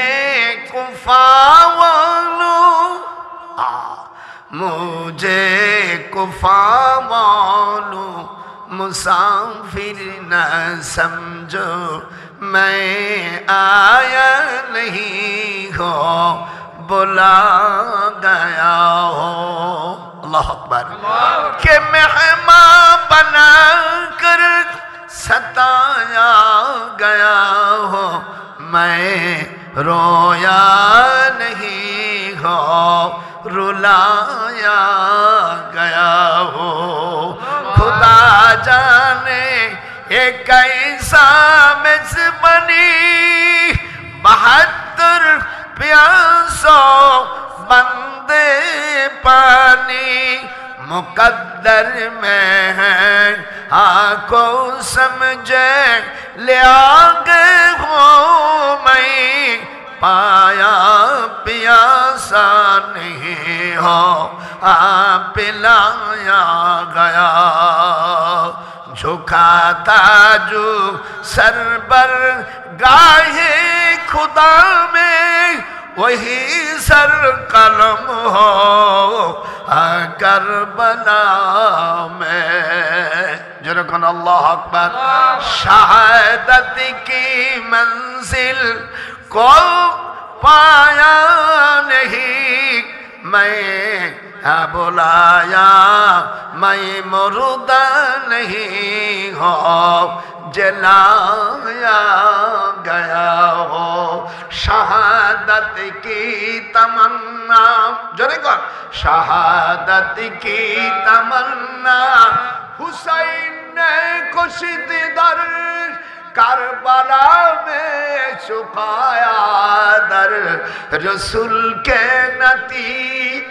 कुफावालो मुझे कुफावालो मुसाफिर न समझो, मैं आया नहीं हो बुला गया हो। अल्लाह अकबर। के मेहमान बना कर सताया गया हो, मैं रोया नहीं हो रुलाया गया हो। खुदा जाने ये कैसा मेज़बानी, 72 प्यासों बंदे पानी मुकद्दर में है, आंखों समझे ले आगे हो, मैं पाया प्यासा नहीं हो पिलाया गया। झुका ताजू सरबर गाहे खुदा में, वही सर कलम हो करबला में। जरकन अल्लाह अकबर। शहादत की मंजिल को पाया नहीं, मैं बुलाया मैं मुर्दा नहीं हो जलाया गया हो। शहादत की तमन्ना, जोरे कौन, शहादत की तमन्ना हुसैन ने कुशिद दर करबला में छुपाया दर रसूल के नती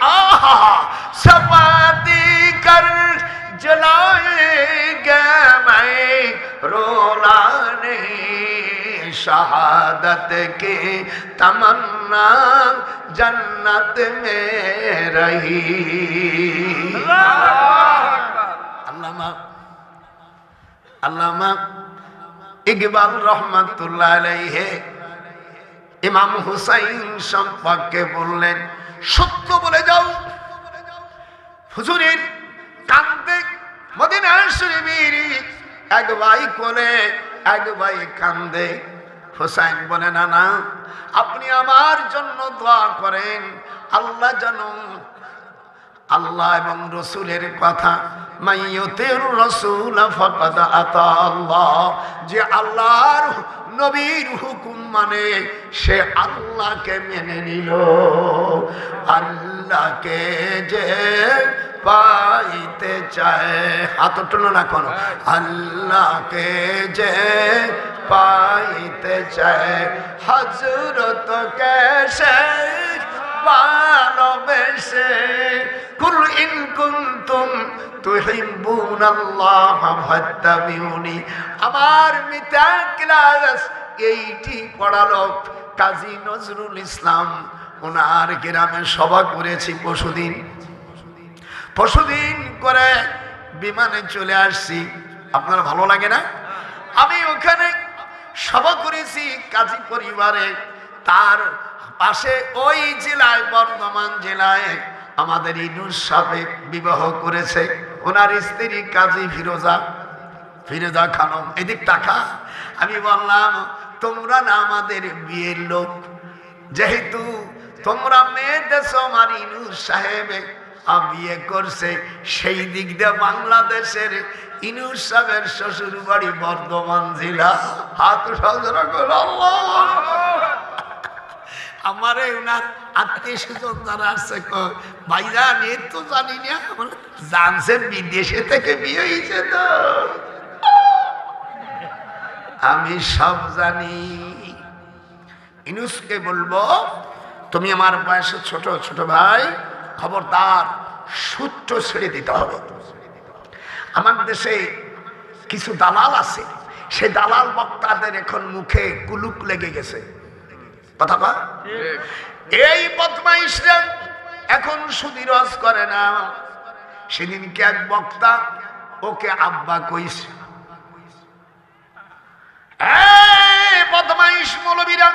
आहा सवादी कर जलाएंगे मैं रोला नहीं। शहादत की तमन्ना जन्नत में रही। আল্লামা ইকবাল রহমাতুল্লাহ আলাইহি ইমাম হুসাইন সম্পর্কে বললেন, সত্য বলে যাও। হুজুরের কান্দে মদিনা শরীফের এক ভাই কোলে এক ভাই কান্দে। হুসাইন বলে, না না, আপনি আমার জন্য দোয়া করেন, আল্লাহ যেন, আল্লাহ এবং রসুলের কথা, মাইয়ুতির রাসূল ফাকাদ আতা আল্লাহ, যে আল্লাহর নবীর হুকুম মানে সে আল্লাহকে মেনে নিল। আল্লাহকে যে পাইতে চায়, হাত তুলো না কোনো, আল্লাহকে যে পাইতে চায় হযরত কেসে ভালোবেসে, কুল ইন কুনতুম তুহিব্বুনাল্লাহ ফাত্তাবিউনি। আমার মিতা ক্লাস এইটি পড়ালো কাজী নজরুল ইসলাম, ওনার গ্রামে সভা করেছি পরশুদিন করে বিমানে চলে আসছি। আপনার ভালো লাগে না? আমি ওখানে সভা করেছি কাজী পরিবারে, তার পাশে ওই জেলায়, বর্ধমান জেলায় আমাদের ইনুস সাহেব বিবাহ করেছে, ওনার স্ত্রী কাজী ফিরোজা খানম। এদিক টাকা আমি বললাম, তোমরা না আমাদের বিয়ের লোক, যেহেতু তোমরা মেয়ে দেশ, আমার ইনুস সাহেব বিয়ে করছে, সেই দিক দিয়ে বাংলাদেশের ইনুস সাহেবের শ্বশুর বাড়ি বর্ধমান জেলা। হাত সজরা করে আল্লাহ। আমারে ওনার আত্মীয় স্বজন যারা আছে, ভাইজান এ তো জানি না, জানছে বিদেশে থেকে বিয়ে হয়েছে তো। আমি সব জানি। ইনুসকে বলবো, তুমি আমার বয়সে ছোট ভাই, খবরদার সূত্র ছেড়ে দিতে হবে। আমার দেশে কিছু দালাল আছে, সেই দালাল বক্তাদের এখন মুখে কুলুক লেগে গেছে। কথা কয়, এই বদমাইশরা এখন সুদিরজ করে না। সেদিনকে এক বক্তা ওকে আব্বা কইছে, এই বদমাইশ মৌলবীরা,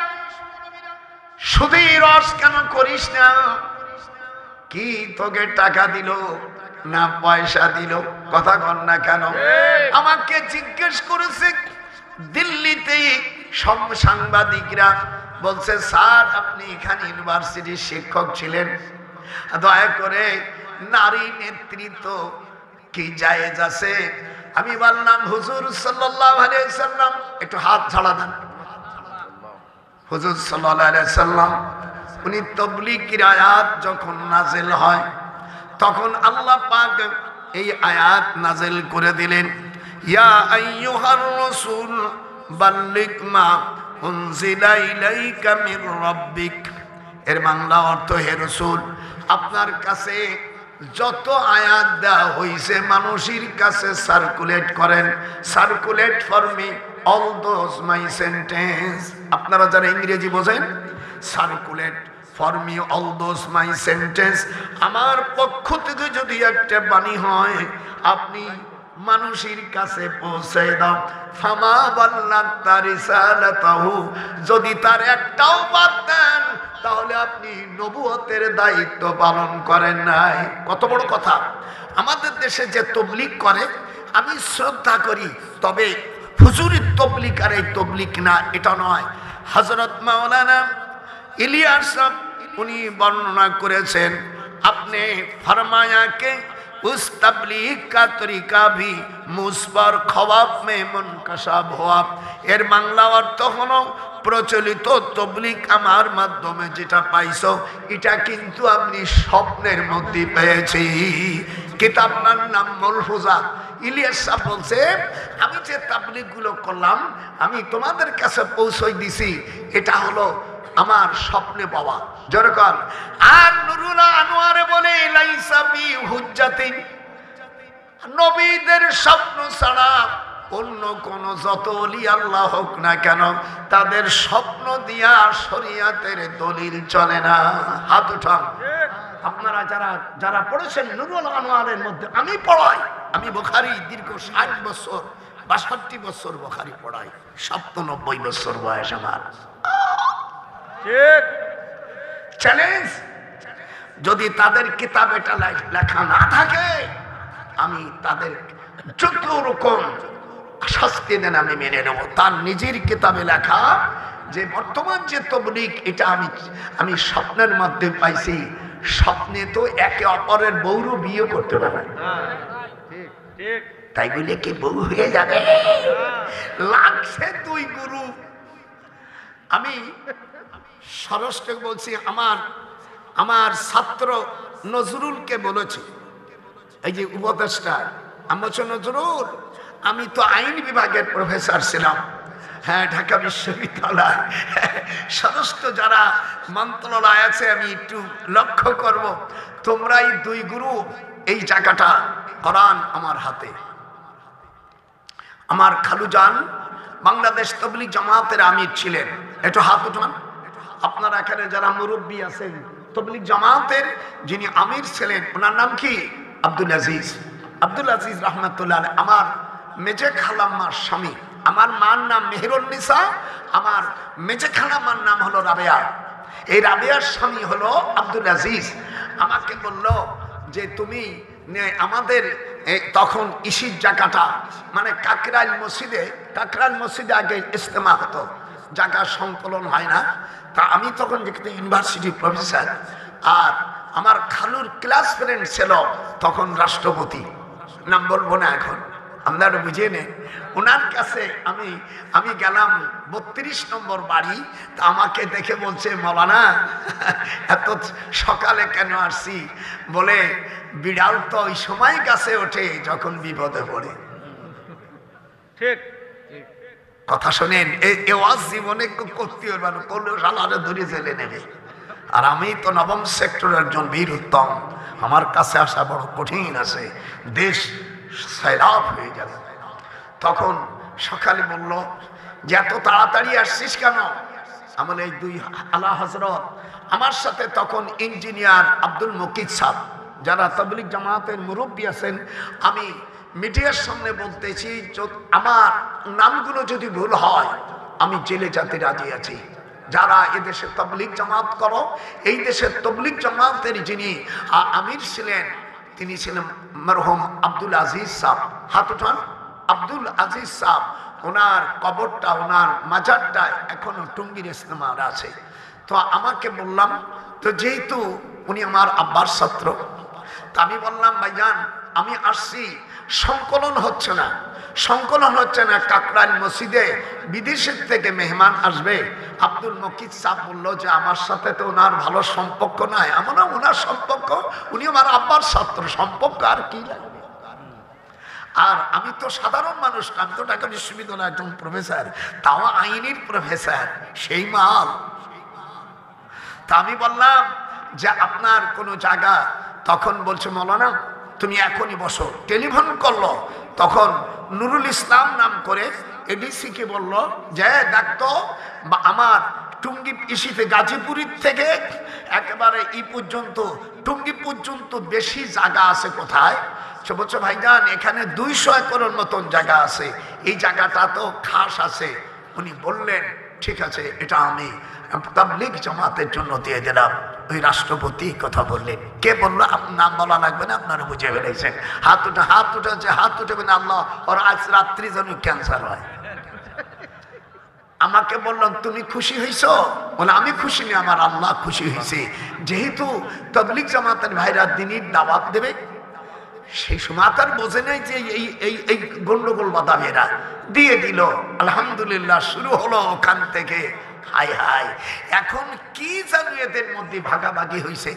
সুদিরজ কেন করিস না? কি তোকে টাকা দিল না পয়সা দিল? কথা কন না কেন? আমাকে জিজ্ঞেস করেছে দিল্লিতে সব সাংবাদিকরা, বলছে স্যার আপনি এখানে ইউনিভার্সিটির শিক্ষক ছিলেন, দয়া করে নারী নেতৃত্ব কি জায়েজ আছে? আমি বললাম, হুজুর সাল্লাল্লাহু আলাইহি ওয়াসাল্লাম, একটু হাত ছাড়া দেন। হুজুর সাল্লাল্লাহু আলাইহি ওয়াসাল্লাম উনি তাবলীগের আয়াত যখন নাযিল হয়, তখন আল্লাহ পাক এই আয়াত নাযিল করে দিলেন, ইয়া আইয়ুহার রাসূল বাল্লিগ মা উনজিলা ইলাইকা মির রাব্বিক। এর বাংলা অর্থ, হে রাসূল, আপনার কাছে যত আয়াত দেওয়া হয়েছে মানুষের কাছে সার্কুলেট করেন। Circulate for me all those my sentence. আপনারা যারা ইংরেজি বোঝেন, circulate for me all those my sentence. আমার পক্ষ থেকে যদি একটা বাণী হয়, আপনি মানুষের কাছে পৌঁছে দাও। ফামা বাল্লাগতা রিসালাতাহু, যদি তার একটাও বাদ দেন তাহলে আপনি নবুয়তের দায়িত্ব পালন করেন নাই। কত বড় কথা! আমাদের দেশে যে তবলিগ করে আমি শ্রদ্ধা করি, তবে হুজুরের তবলিগ আর এই তবলিগ না, এটা নয়। হযরত মাওলানা ইলিয়াস সাহেব উনি বর্ণনা করেছেন, আপনি ফরমায়া কে उस तबलीग का तरीका भी मुझ पर ख्वाब में मुनकशाफ हुआ। এর বাংলা অর্থ হলো, প্রচলিত তবলিগ আমার মাধ্যমে যেটা পাইছো, এটা কিন্তু আমি স্বপ্নের মধ্যে পেয়েছি। কিতাবটার নাম মালফুজাত। ইলিয়াস সাহেব বলছে, আমি যে তাবলীগ গুলো করলাম, আমি তোমাদের কাছে পৌঁছাই দিছি, এটা হলো আমার স্বপ্নে পাওয়া। যেরকম আর নুরুল আনোয়ারে বলে, লাইসা বি হুজ্জাতিন, নবীদের স্বপ্ন ছাড়া অন্য কোন যত ওলি আল্লাহ হোক না কেন, তাদের স্বপ্ন দিয়া শরীয়তের দলিল চলে না। হাত উঠান। আপনারা যারা যারা পড়েছেন নুরুল আনোয়ারের মধ্যে, আমি পড়াই, আমি বুখারী দীর্ঘ 60 বছর 62 বছর বুখারী পড়াই, 97 বছর বয়স আমার। ঠিক চ্যালেঞ্জ, যদি তাদের কিতাব এটা লেখা না থাকে, আমি তাদের যত রকম শাস্তি দেন আমি মেনে নেব। তার নিজের কিতাবে লেখা যে বর্তমান যে তবলিগ, এটা আমি স্বপ্নের মধ্যে পাইছি। স্বপ্নে তো একে অপরের বউরও বিয়ে করতে পারে, তাই বলে কি বউ হয়ে যাবে? লাগছে দুই গুরু। আমি সরস্বতী বলছি, আমার ছাত্র নজরুলকে বলেছি, এই যে উপদেষ্টা, আমি বলছি নজরুল, আমি তো আইন বিভাগের প্রফেসর ছিলাম, হ্যাঁ, ঢাকা বিশ্ববিদ্যালয়। সমস্ত যারা মন্ত্রণালয় আছে আমি একটু লক্ষ্য করব, তোমরা এই দুই গুরু এই জায়গাটা কোরআন আমার হাতে। আমার খালুজান বাংলাদেশ তবলিগ জামাতের আমির ছিলেন। একটু হাত উঠান। আপনারা এখানে যারা মুরব্বী আছেন, তবলিগ জামাতের যিনি আমির ছিলেন, ওনার নাম কি? আব্দুল আজিজ। আব্দুল আজিজ রহমতুল্লাহ। আমার মেজে খালাম্মার স্বামী, আমার মার নাম মেহেরুন্নিসা, আমার মেজে খালাম্মার নাম হলো রাবেয়া। এই রাবেয়ার স্বামী হলো আব্দুল আজিজ। আমাকে বলল যে তুমি আমাদের তখন ইসির জায়গাটা, মানে কাকরাইল মসজিদে আগে ইজতেমা হতো, জায়গা সংকলন হয় না। তা আমি তখন যেখানে ইউনিভার্সিটি প্রফেসর, আর আমার খালুর ক্লাস ফ্রেন্ড ছিল তখন রাষ্ট্রপতি, নাম বলবো না এখন, আপনারা বুঝে নেন। ওনার কাছে আমি গেলাম 32 নম্বর বাড়ি। তা আমাকে দেখে বলছে, মৌলানা এত সকালে কেন আসছি? বলে বিড়াল তো ওই সময় গাছে ওঠে যখন বিপদে পড়ে। ঠিক কথা শোনেন, এই ওয়াজ জীবনে করতে হবে না, করলেও সালারে ধরে জেলে নেবে। আর আমি তো নবম সেক্টরের একজন বীর উত্তম, আমার কাছে আসা বড় কঠিন আছে, দেশ সয়লাব হয়ে যাবে। তখন সকালে বলল যে এত তাড়াতাড়ি আসছিস কেন? আমার এই দুই আলা হযরত আমার সাথে, তখন ইঞ্জিনিয়ার আব্দুল মুকিত সাহেব, যারা তাবলিগ জামাতের মুরব্বী আছেন, আমি মিডিয়ার সামনে বলতেছি, আমার নামগুলো যদি ভুল হয় আমি জেলে যেতে রাজি আছি। যারা এদেশে তাবলিগ জামাত করো, এই দেশের তাবলিগ জামাতের যিনি আমির ছিলেন, তিনি ছিলেন মরহুম আব্দুল আজিজ সাহেব। হাত উঠান। আব্দুল আজিজ সাহেব, ওনার কবরটা, ওনার মাজারটা এখনো টুঙ্গির ইস্তেমার আছে। তো আমাকে বললাম, তো যেহেতু উনি আমার আব্বার ছাত্র, তা আমি বললাম, ভাইজান আমি আসছি, সংকলন হচ্ছে না, কাকরাইল মসজিদে বিদেশের থেকে মেহমান আসবে। আব্দুল মুকিত সাহেব বলল যে আমার সাথে তো ওনার ভালো সম্পর্ক নাই। আমার ওনার সম্পর্ক, উনি আমার আব্বার ছাত্র, সম্পর্ক আর কি লাগবে? আর আমি তো সাধারণ মানুষ, আমি তো ঢাকা বিশ্ববিদ্যালয়ের একজন প্রফেসর, তাও আইনের প্রফেসর, সেই মাল। তা আমি বললাম যে আপনার কোনো জায়গা, তখন বলছে মৌলানা তুমি এখনই বসো। টেলিফোন করলো, তখন নুরুল ইসলাম নাম করে এডিসিকে বলল যে দেখতো আমার টুঙ্গি ইসিতে গাজীপুরের থেকে একেবারে পর্যন্ত, টুঙ্গি পর্যন্ত বেশি জায়গা আছে কোথায়? সে বলছে ভাইজান এখানে 200 একরের মতন জায়গা আছে, এই জায়গাটা তো খাস আছে। উনি বললেন ঠিক আছে, এটা আমি তাবলীগ জামাতের জন্য দিয়ে দিলাম। ওই রাষ্ট্রপতি কথা বললেন। কে বললো? আপনার নাম বলা লাগবে না, আপনারা বুঝে ফেলেছেন। হাত উঠেবেন আল্লাহ, ওর আজ রাত্রি যেন ক্যান্সার হয়। আমাকে বললাম তুমি খুশি হয়েছ? বলে আমি খুশি নেই, আমার আল্লাহ খুশি হয়েছে। যেহেতু তাবলীগ জামাতের ভাইরা দিনের দাওয়াত দেবে, সেই সময় তার বোঝে নাই যে এই গন্ডগোল বাঁধাবে, এরা দিয়ে দিল। আলহামদুলিল্লাহ শুরু হলো ওখান থেকে। হাই হাই, এখন কি জানো এদের মধ্যে ভাগাভাগি হয়েছে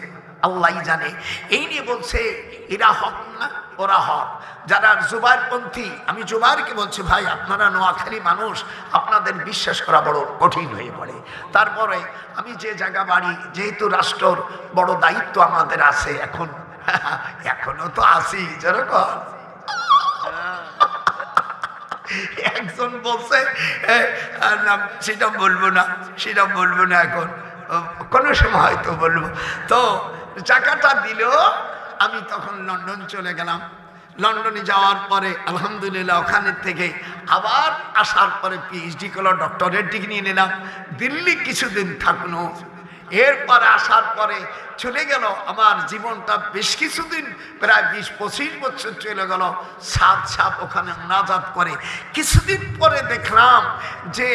আল্লাহ জানে। এই নিয়ে বলছে এরা হক না ওরা হক। যারা জুবাইরপন্থী, আমি জুবাইরকে বলছি ভাই আপনারা নোয়াখালী মানুষ, আপনাদের বিশ্বাস করা বড় কঠিন হয়ে পড়ে। তারপরে আমি যে জায়গা বাড়ি, যেহেতু রাষ্ট্রর বড় দায়িত্ব আমাদের আছে, এখনো তো আছি যেরকম একজন বলছে সেটা বলবো না এখন, কোনো সময় হয়তো বলবো। তো টাকাটা দিল, আমি তখন লন্ডন চলে গেলাম। লন্ডনে যাওয়ার পরে আলহামদুলিল্লাহ ওখানে থেকে আবার আসার পরে পিএইচডি করলো, ডক্টরেট ডিগ্রি নিয়ে নিলাম। দিল্লি কিছুদিন থাকলো, এরপরে আসার পরে চলে গেল আমার জীবনটা বেশ কিছুদিন, প্রায় 20-25 বছর চলে গেল। সাপ ওখানে মুনাজাত করে। কিছুদিন পরে দেখলাম যে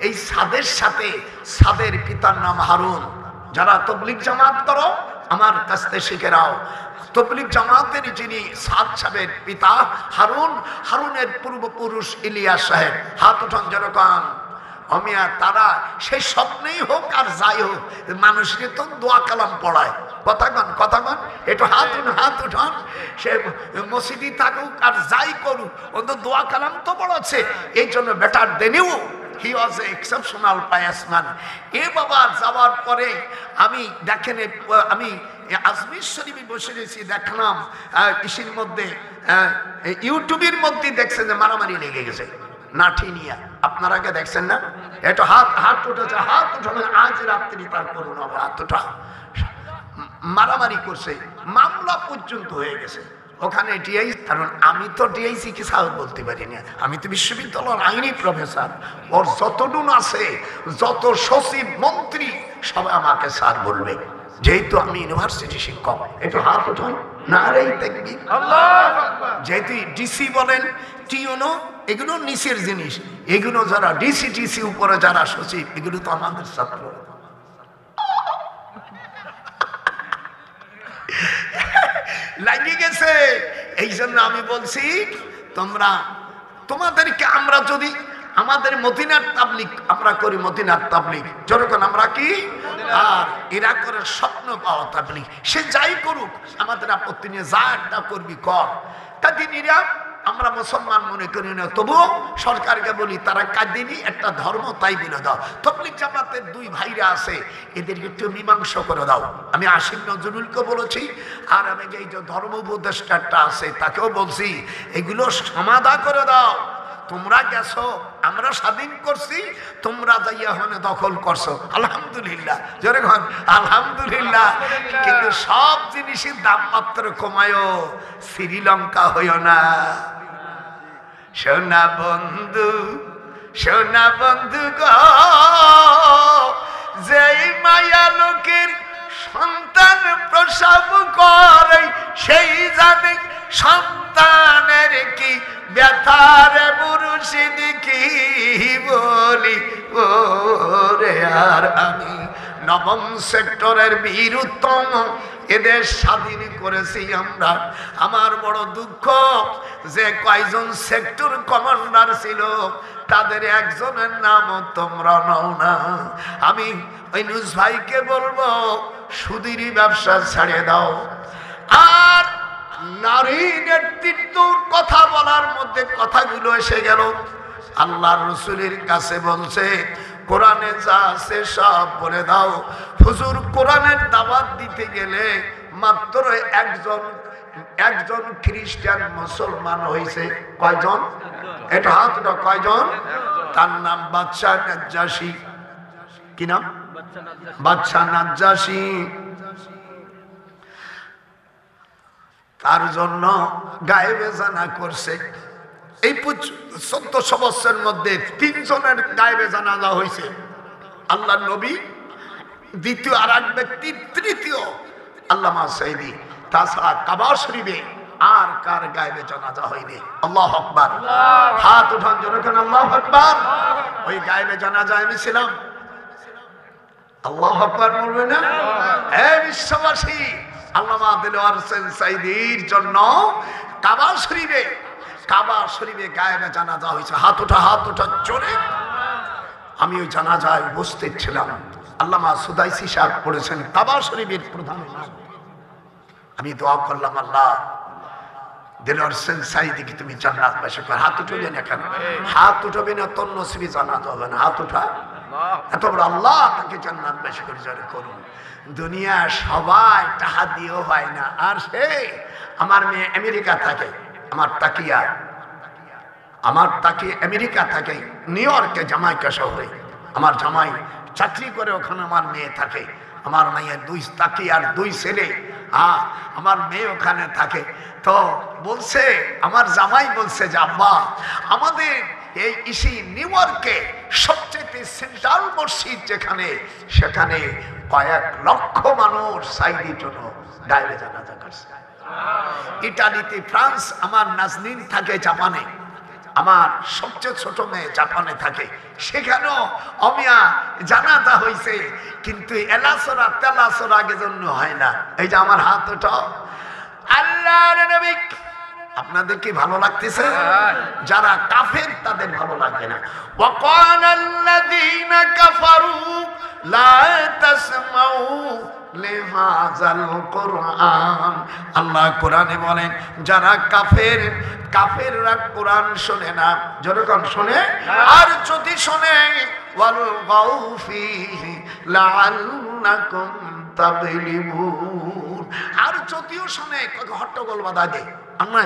এই সাদের সাথে, সাদের পিতার নাম হারুন। যারা তবলিগ জামাত করো আমার কাছ থেকে শিখে নাও, তবলিগ জামাতের যিনি সাদ সাহেবের পিতা হারুন, হারুনের পূর্বপুরুষ ইলিয়াস সাহেব, হাত উঠান যেরকম অমিয়া, তারা সেই স্বপ্নেই হোক আর যাই হোক মানুষকে তো দোয়া কালাম পড়ায়। কথা কন একটু হাত উঠান। সে মসজিদে থাকুক আর যাই করুক, ও তো দোয়া কালাম তো পড়াচ্ছে। এই জন্য বেটার দেনিও হি ওয়াজ এ এক্সেপশনাল পায়াস ম্যান। এ বাবা যাওয়ার পরে আমি দেখেন, আমি আজমির শরীফে বসে রয়েছি, দেখলাম ইসির মধ্যে ইউটিউবের মধ্যে দেখছেন যে মারামারি লেগে গেছে নাঠি নিয়ে। আপনারা কে দেখছেন না? একটু হাত উঠেছে, হাত উঠানো আজ রাত্রি তার করুন হাত উঠা। মারামারি করছে, মামলা পর্যন্ত হয়ে গেছে ওখানে ডিআই। কারণ আমি তো ডিআইসি কি সাহেব বলতে পারি না, আমি তো বিশ্ববিদ্যালয়ের আইনি প্রফেসর। ওর যতটুকু আছে, যত সচিব মন্ত্রী সবাই আমাকে স্যার বলবে, যেহেতু আমি ইউনিভার্সিটি শিক্ষক। একটু হাত উঠান, নারে তাকবীর, আল্লাহু আকবার। যেহেতু ডিসি বলেন, টিউনো, এগুলো নিচের জিনিস। এগুলো যারা ডিসি উপরে যারা সচিব, এগুলো তো আমাদের ছাত্র। লাগিয়ে গেছে। এই জন্য আমি বলছি, তোমাদেরকে আমরা যদি আমাদের মদিনার তাবলিগ আমরা করি, মদিনার তাবলিগ যখন আমরা কি, আর এরা করে স্বপ্ন পাওয়া তাবলিগ। সে যাই করুক আমাদের আপত্তি নিয়ে, যা একটা করবি কর। তা দিনীরা আমরা মুসলমান মনে করি না, তবুও সরকারকে বলি তারা কাঁদিনি একটা ধর্ম, তাই বলে দাও। তবলিগ জামাতের 2 ভাইরা আছে, এদেরকে একটু মীমাংসা করে দাও। আমি আসিফ নজরুলকে বলেছি, আর আমি এই যে ধর্ম উপদেষ্টাটা আছে তাকেও বলছি, এগুলো সমাধা করে দাও। তোমরা গেছো, আমরা স্বাধীন করছি, তোমরা যাইয়া হনে দখল করছো। আলহামদুলিল্লাহ, জোরে কন আলহামদুলিল্লাহ। কিন্তু সব জিনিসের দাম মাত্র কমায়ও, শ্রীলঙ্কা হইও না। সোনা বন্ধু গো, যেই মায়া লোকের সন্তান প্রসব করে, সেই জানে সন্তানের কি ব্যথার মুর্শিদ কি বলি ওরে। আর আমি 9ম সেক্টরের বীরুত্তম, এদের স্বাধীন করেছি আমরা। আমার বড় দুঃখ যে কয়জন সেক্টর কমান্ডার ছিল তাদের একজনের নাম তোমরা নাও না। আমি ওই নিউজ ভাইকে বলবো, সুদীর ব্যবসা ছাড়িয়ে দাও। আর নারী নেতৃত্বর কথা বলার মধ্যে কথাগুলো এসে গেল। আল্লাহ রসুলের কাছে বলছে, কোরআনে যা আছে সব বলে দাও। হুজুর কোরআনের দাওয়াত দিতে গেলে মাত্র একজন খ্রিস্টান মুসলমান হয়েছে। কয়জন? এটা হাতটা কয়জন? তার নাম বাদশাহ নাজ্জাশী। কি নাম? বাদশাহ নাজ্জাশী। তার জন্য গায়েবে জানা করছে। এই 1400 বছরের মধ্যে 3 জনের গায়েবে জানাজা হয়েছে। আল্লাহ নবী, দ্বিতীয় আর এক ব্যক্তি, তৃতীয় আল্লামা সাইদি। তাছাড়া কাবা শরীফে আর কার গায়েবে জানাজা হয়নি। আল্লাহু আকবার, হাত উঠান যখন আল্লাহু আকবার। ওই গায়েবে জানাজা আমি ছিলাম। আল্লাহু আকবার বলবেন না? হে বিশ্ববাসী, আল্লামা দিলওয়ার হোসেন সাইদির জন্য কাবা শরীফে গায়েবে জানাজা হয়েছে। হাত ওঠা জোরে। আমি ওই জানাজায় উপস্থিত ছিলাম। আল্লামা সুদাইসি সাহেব পড়েছেন কাবা শরীফের প্রধান ইমাম। আমি দোয়া করলাম, আল্লাহ দিলওয়ার হোসেন সাইদিকে তুমি জান্নাতবাসী করো। হাত উঠবেন না কেন? হাত উঠবে না, তোর নসিবে জানাজা হবে না। হাত উঠা। এত বড় আল্লাহ তাকে জান্নাতবাসী করে জোরে করুন। দুনিয়া সবাই টাকা দিয়েও হয় না। আর সে আমার মেয়ে আমেরিকা থাকে, আমার তাকিয়া আমার তাকে আমেরিকা থাকে, নিউ ইয়র্কে, জামাইকা শহরে আমার জামাই চাকরি করে, ওখানে আমার মেয়ে থাকে। আমার মেয়ের দুই তাকি আর দুই ছেলে, আমার মেয়ে ওখানে থাকে। তো বলছে, আমার জামাই বলছে যে আব্বা, আমাদের এই নিউ ইয়র্কে সবচেয়ে সেন্ট্রাল মসজিদ যেখানে, সেখানে কয়েক লক্ষ মানুষ সাইদির জন্য গায়ে জানাজা করছে। ইটালিতে, ফ্রান্স, আমার নাজনীন থাকে জাপানে, আমার সবচেয়ে ছোট মেয়ে জাপানে থাকে, সেখানেও অমিয়া জানাজা হয়েছে, কিন্তু এলাসরা তেলাসরা আগে জন্য হয় না। এই যে আমার হাত ওটা আল্লাহর নবী। আপনাদের কি ভালো লাগতেছে? যারা কাফের তাদের ভালো লাগবে না। ওয়াকালাল্লাযীনা কাফারু লা তাসমাউ লিহাযাল কুরআন। আল্লাহ কোরআনে বলেন, যারা কাফেররা কোরআন শোনে না, যখন শোনে আর যদি শোনে ওয়ালগাউ ফীহি লাআল্লাকুম তাগলিবুন, আর যদিও শোনে হট্টগোল বাধা দেয়, আমরা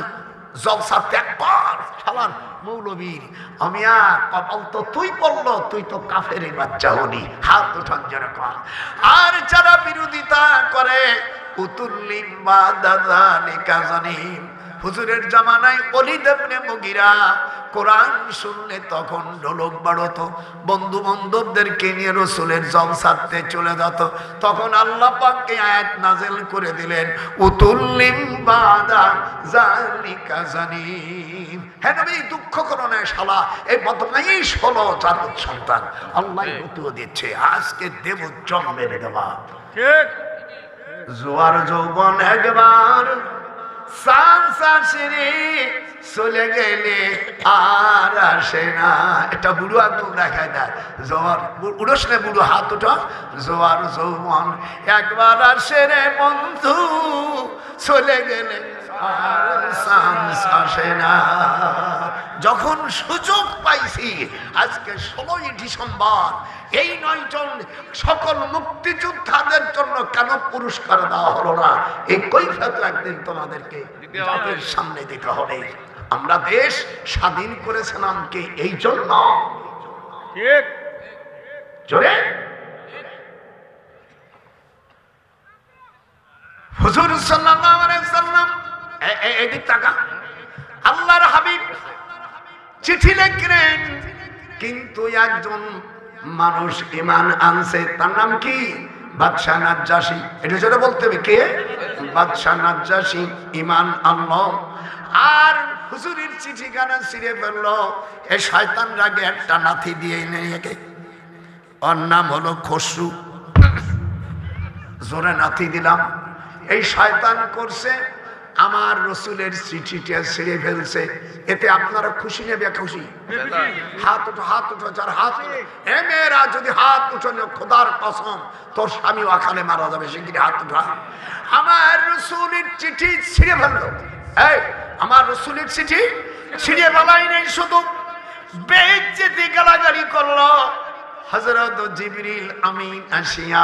জলসা ত্যাগ কর, শালার মৌলবীর আমিয়া কপাল তো তুই পড়লো, তুই তো কাফের বাচ্চা হলি, হাত উঠান যেরকম। আর যারা বিরোধিতা করে উতুল্লিম বা দাদা নিকাজানিম, হুজুরের জামানায় ওলীদ ইবনে মুগীরা কোরআন শুনলে তখন ঢোলক বাড়তো, বন্ধু বান্ধবদেরকে নিয়ে রাসূলের জলসাতে চলে যেত। তখন আল্লাহ পাক এই আয়াত নাযিল করে দিলেন, উতুল্লিম বাদা যালিকা জানিম। হে নবী, দুঃখ করো না শালা, এই বদমাইশ হলো জাতির সন্তান। আল্লাহ উত্তর দিচ্ছে, আজকে দেব জন্মের দেওয়া। ঠিক, জোয়ার যৌবন একবার চলে গেলে আর আসে না। এটা বুড়ো একদম দেখায় না, জোয়ার উড়স না, বুড়ো হাত ওঠা। জোয়ার যৌবন একবার আসে রে বন্ধু, চলে গেলে আর চান্স আসে না। যখন সুযোগ পাইছি, আজকে 16ই ডিসেম্বর, এই 9 জন সকল মুক্তিযোদ্ধাদের জন্য কেন পুরস্কার দেওয়া হলো না, এই কৈফিয়ত একদিন তোমাদেরকে জাতির সামনে দিতে হবে। আমরা দেশ স্বাধীন করেছিলাম কি এই জন্য? ঠিক জোরে হুজুর সাল্লাল্লাহু আলাইহি সাল্লাম, এদিক তাকা, আল্লাহর হাবিব চিঠি লিখলেন, কিন্তু একজন মানুষ ঈমান আনছে, তার নাম কি? বাদশাহ নাজ্জাশী। এটা যেটা বলতে হবে, কে? বাদশাহ নাজ্জাশী ঈমান আনলো, আর হুজুরের চিঠিখানা ছিঁড়ে ফেললো। এই শয়তান রাগে একটা নাথি দিয়ে নিয়ে, ওর নাম হলো খসরু। জোরে নাথি দিলাম। এই শয়তান করছে, আমার রসুলের চিঠিটা ছিঁড়ে ফেলছে। এতে আপনারা খুশি নেবে? খুশি? হাত উঠো, হাত উঠো, যার হাত। এ মেয়েরা যদি হাত উঠো, খোদার কসম তোর স্বামী ওখানে মারা যাবে, সেখানে হাত উঠা। আমার রসুলের চিঠি ছিঁড়ে ফেললো। এই আমার রসুলের চিঠি ছিঁড়ে ফেলাই নেই, শুধু বেইজ্জতি গালাগালি করলো। হযরত জিবরিল আমিন আসিয়া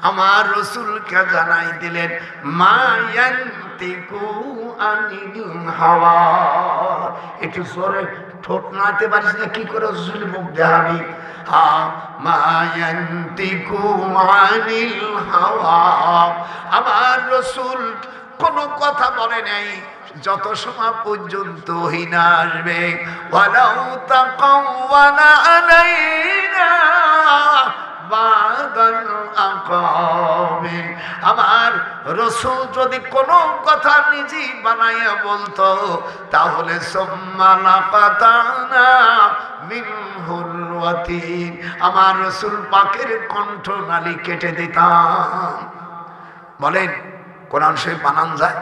আমার রসুলকে জানাই দিলেন, মা ইয়ানতিকু আনিল হাওয়া। একটু জোরে ঠোঁট নাড়তে পারিস না, কি করে রসুল মুখ দেখাবি? মা ইয়ানতিকু আনিল হাওয়া। আমার রসুল কোনো কথা বলে নাই যত সময় পর্যন্ত হিনা আসবে। ওয়ালাউ তাকাওয়ালা আলাইনা আমার রসুল যদি কোনো কথা নিজে বানাইয়া বলতো, তাহলে আমার রসুল পাকের কণ্ঠ নালী কেটে দিতাম। বলেন কোরআন শরীফ বানান যায়?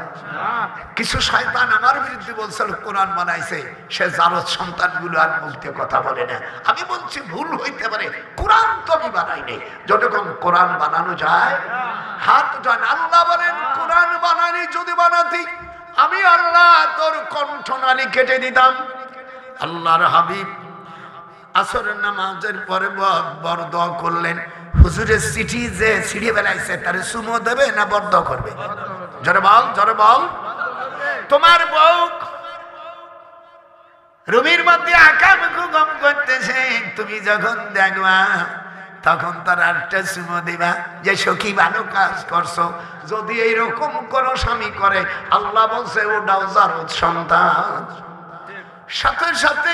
কিছু শয়তান আমার বিরুদ্ধে বলছিল কোরআন বানাইছে, সে জারদ সন্তানগুলো আর বলতে কথা বলে না। আমি বলছি ভুল হইতে পারে, কোরআন তো আমি বানাই নাই। যতক্ষণ কোরআন বানানো যায়, হাত উঠান। আল্লাহ বলেন, কোরআন বানানি যদি বানাতি, আমি আল্লাহ তোর কণ্ঠনালী কেটে দিতাম। আল্লাহর হাবিব আসরের নামাজের পরে বরদোয়া করলেন। হুজুরের চিঠি যে ছিঁড়ে বেলাইছে, তারে সুমো দেবে না বরদোয়া করবে? জোরে বল, জোরে বল। তোমার বউ রুমির মধ্যে আকাম কুকম করতেছে, তুমি যখন দেখবা তখন তার আরেকটা চুমো দিবা যে সখী ভালো কাজ করছো। যদি এইরকম করো স্বামী করে, আল্লাহ বলছে ওটাও জারদ সন্তান। সাথে সাথে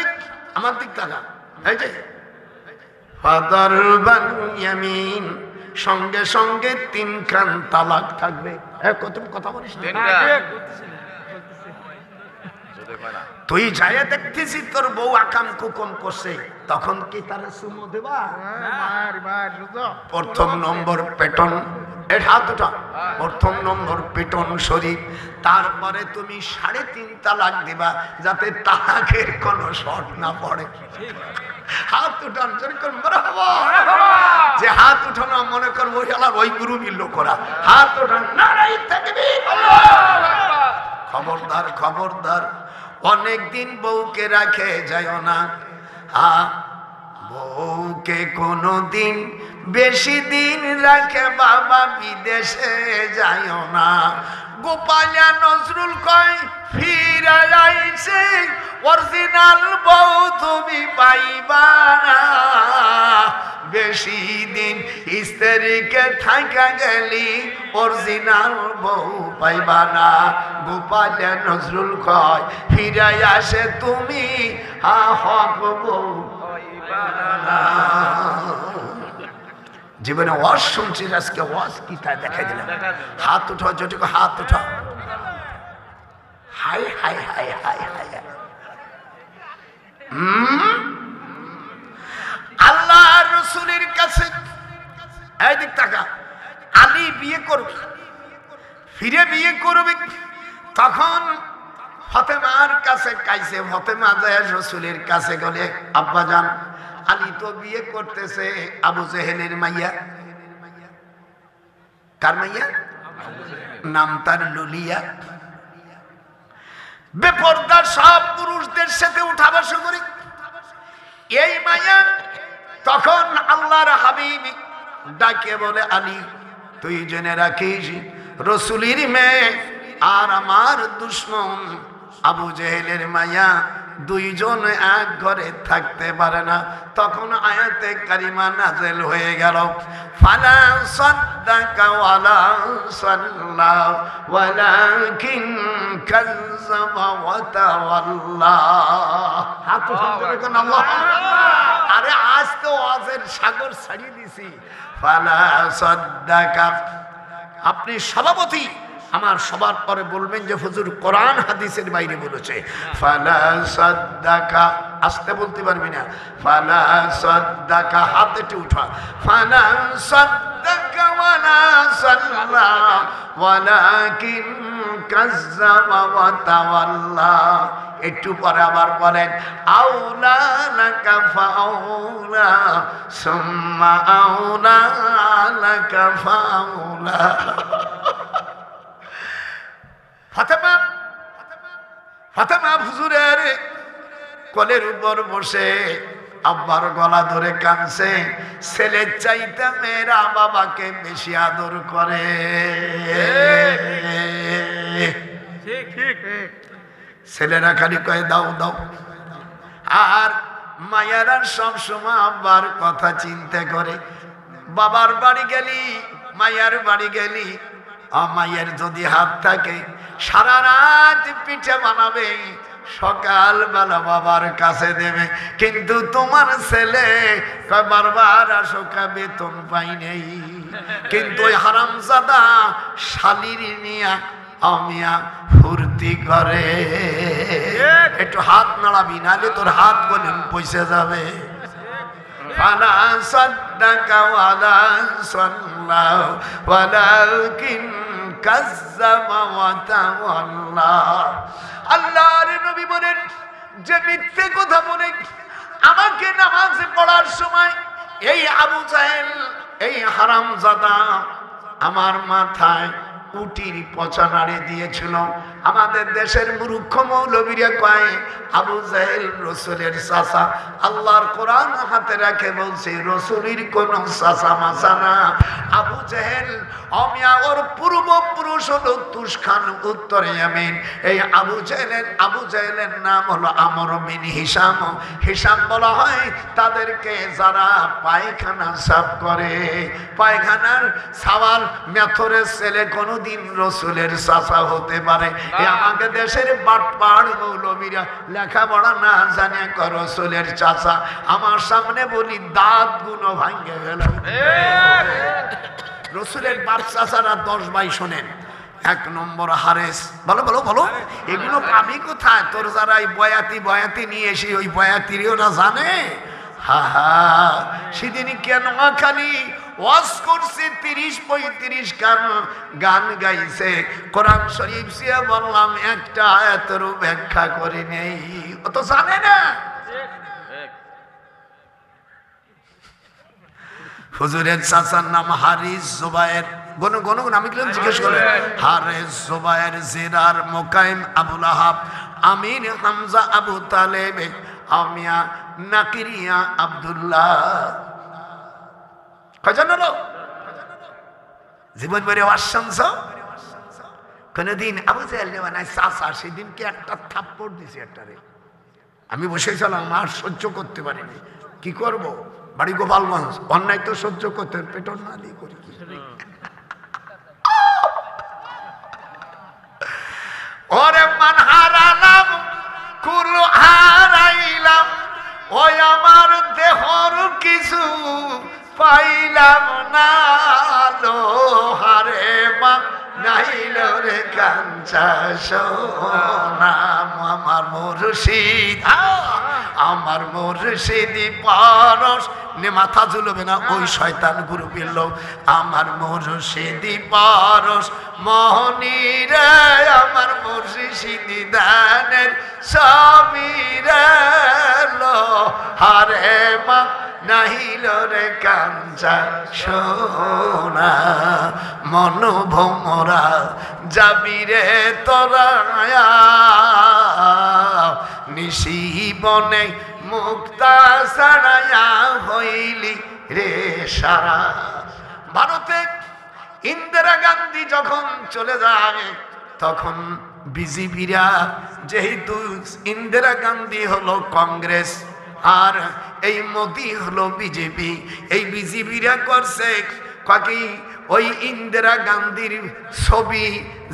আমার দিক তাকা, এই যে ফাদার ইয়ামিন, সঙ্গে সঙ্গে 3 খান তালাক থাকবে। কত কথা বলিস না, তুই যাইয়া দেখতেছি তোর বউ আকাম কুকম করছে, তখন কি তার সুমো দেবা? প্রথম নম্বর পেটন, এর হাত ওঠা, প্রথম নম্বর পেটন শরীফ। তারপরে তুমি 3.5 তালাক দিবা, যাতে তালাকের কোনো শর্ট না পড়ে। হাত উঠান, যে হাত উঠানো মনে করবো ওই গ্রুপের লোকরা। হাত উঠান, নারাই তাকবীর। খবরদার খবরদার, অনেকদিন বউকে রাখে যায় না। বউকে কোনো দিন বেশি দিন রাখে বাবা, বিদেশে যায় না। গোপালিয়া নজরুল কয় ফিরে আইছে, অরিজিনাল বউ তুমি পাইবা না। বেশি দিন স্ত্রীকে থাকা গেলি, অরিজিনাল বউ পাইবা না। গোপালিয়া নজরুল কয় ফিরে আসে তুমি হক বউ পাইবা না। জীবনে ওয়াজ শুনছি, আজকে ওয়াজ কি তা দেখাই দিলাম। হাত উঠাও, যেটুকু হাত উঠাও। হাই হাই হাই হাই হাই। আল্লাহ রসুলের কাছে এদিক টাকা আলী বিয়ে করবে, ফিরে বিয়ে করবে। তখন ফাতেমার কাছে কাইছে, ফাতেমা যায় রসুলের কাছে গেলে, আব্বা জান আলী তো বিয়ে করতেছে আবু জেহেলের মাইয়া। কার মাইয়া? নাম তার লুলিয়া। বেপরদার সব পুরুষদের সাথে উঠা বসা করি এই মাইয়া। তখন আল্লাহর হাবিব ডাকে বলে, আলী তুই জেনে রাখিস, রসুলের মেয়ে আর আমার দুশ্মন আবু জেহেলের মাইয়া দুইজন এক ঘরে থাকতে পারে না। তখন আয়াতে কারিমা নাযিল হয়ে গেল, ফালা সাদ্দাকা ওয়ালা সাল্লা ওয়ালাকিন কাযযাবা ওয়া তাওয়াল্লা। হাত উঠান আল্লাহ। আরে আজ তো ওয়াজের সাগর ছাড়িয়ে দিছি। ফালা সাদ্দাকা, আপনি সভাপতি, আমার সবার পরে বলবেন যে হুজুর কোরআন হাদিসের বাইরে বলেছে। ফালা সাদ্দাকা, আসতে বলতে পারবি না। ফালা সাদ্দাকা, হাতে উঠা। ফালা সাদ্দাকা ওয়ালা সাল্লা ওয়ালাকিন কাযযাবা ওয়া তাওয়াল্লা। একটু পরে আবার বলেন, আউলা লাকা ফাউলা সুম্মা আউলা লাকা ফাউলা। ফাতেমা হুজুরের কোলের উপর বসে আব্বার গলা ধরে কাঁদছে। ছেলের চাইতে মেয়েরা বাবাকে বেশি আদর করে। ছেলেরা খালি কয়ে দাও দাও, আর মায়েরা সব সময় আব্বার কথা চিন্তা করে। বাবার বাড়ি গেলি, মায়ের বাড়ি গেলি, মায়ের যদি হাত থাকে সারা রাত পিঠে বানাবে, সকাল বেলা বাবার কাছে দেবে। কিন্তু তোমার ছেলে বারবার আসো, বেতন পাই নেই। কিন্তু ওই হারামজাদা শালির নিয়া আমিয়া ফুর্তি করে। একটু হাত নাড়াবি, নাহলে তোর হাত বলে পয়সা যাবে। ফালা সাদ্দাকা ওয়ালা সাল্লা ওয়ালাকিন কাযযাবা ওয়া তাওয়াল্লা। আল্লাহর নবী বলেন, যে মিথ্যে কথা বলে আমাকে নামাজে পড়ার সময় এই আবু জাহেল, এই হারামজাদা আমার মাথায় উটির পচা নাড়ে দিয়েছিল। আমাদের দেশের মূর্খ মৌলবীরা কয় আবু জাহেল রসুলের চাচা। আল্লাহর কোরআন হাতে রাখে বলছে রসুলের কোন চাচা মাচা না। আবু জাহেল অমিয়া ওর পূর্বপুরুষ হলো তুসখান উত্তরে ইয়ামিন। এই আবু জাহেলের নাম হলো আমর বিন হিসাম। হিসাম বলা হয় তাদেরকে যারা পায়খানা সাফ করে। পায়খানার সাওয়াল মেথরের ছেলে কোনদিন রসুলের চাচা হতে পারে? আমাদের দেশের বাটপাড় মৌলবীরা লেখাপড়া না জানে রসুলের চাচা। আমার সামনে বলি দাঁত গুলো ভাঙ্গে গেল। রসুলের বাপ চাচারা 10 ভাই শোনেন। 1 নম্বর হারেস। বলো বলো বলো, এগুলো পাবি কোথায়? তোর যারা এই বয়াতি নিয়ে এসে ওই বয়াতিরও না জানে। হা হা, সেদিন কেন খালি ওয়াজ করছে 30-35 গান গাইছে। কোরআন শরীফ সিয়া বললাম একটা আয়াতেরও ব্যাখ্যা করে নেই, ও তো জানে না। হুজুরের চাচার নাম হারিস জুবায়ের। গণ আমি কিলাম জিজ্ঞেস করে। হারিস জুবায়ের, জিরার, মুকাইম, আবুল আহাব, আমিন, হামজা, আবু তালেব, আমিয়া, নাকিরিয়া, আব্দুল্লাহ। কয়জন হলো? জীবন ভরে অশাংস কোনদিন আবু জাহেল বানায় চাচা। সেদিনকে একটা থাপ্পড় দিছে একটারে। আমি বসেছিলাম, আর সহ্য করতে পারিনি। কি করব? বাড়ি গোপালগঞ্জ। অন্যায় তো সহ্য করতে পেটর নালি করি। ওরে মান হারালাম, কুল হারাইলাম, ওই আমার দেহর কিছু পাইলাম না। লোহারে মা নাইল রে কাঞ্চা সোনাম। আমার মুর্শিদি পারস নে মাথা ঝুলবে না, ওই শয়তান গুরু বিল্ল। আমার মুর্শিদি পারস মোহনীরে, আমার মুর্শিদি দানের স্বামীরে। লোহারে মা নাহিল রে কাঞ্চা সোনা। মন ভোমরা যাবি রে তোরা নিশি বনে মুক্তা ছাড়াইয়া হইলি রে সারা। ভারতে ইন্দিরা গান্ধী যখন চলে যায় তখন বিজেপিরা, যেহেতু ইন্দিরা গান্ধী হলো কংগ্রেস আর এই মোদি হলো বিজেপি, এই বিজেপিরা করছে কি ওই ইন্দিরা গান্ধীর ছবি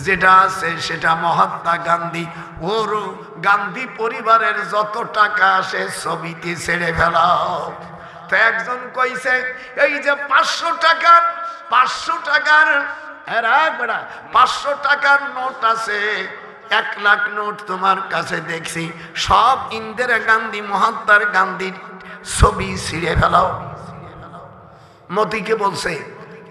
যেটা আছে সেটা মহাত্মা গান্ধী, ওর গান্ধী পরিবারের যত টাকা আসে ছবিতে ছেড়ে ফেলাও। তো একজন কইছে এই যে 500 টাকার 500 টাকার নোট আছে, 1 লাখ নোট তোমার কাছে দেখছি, সব ইন্দিরা গান্ধী মহাত্মা গান্ধীর ছবি ছিঁড়ে ফেলাও। মোদিকে বলছে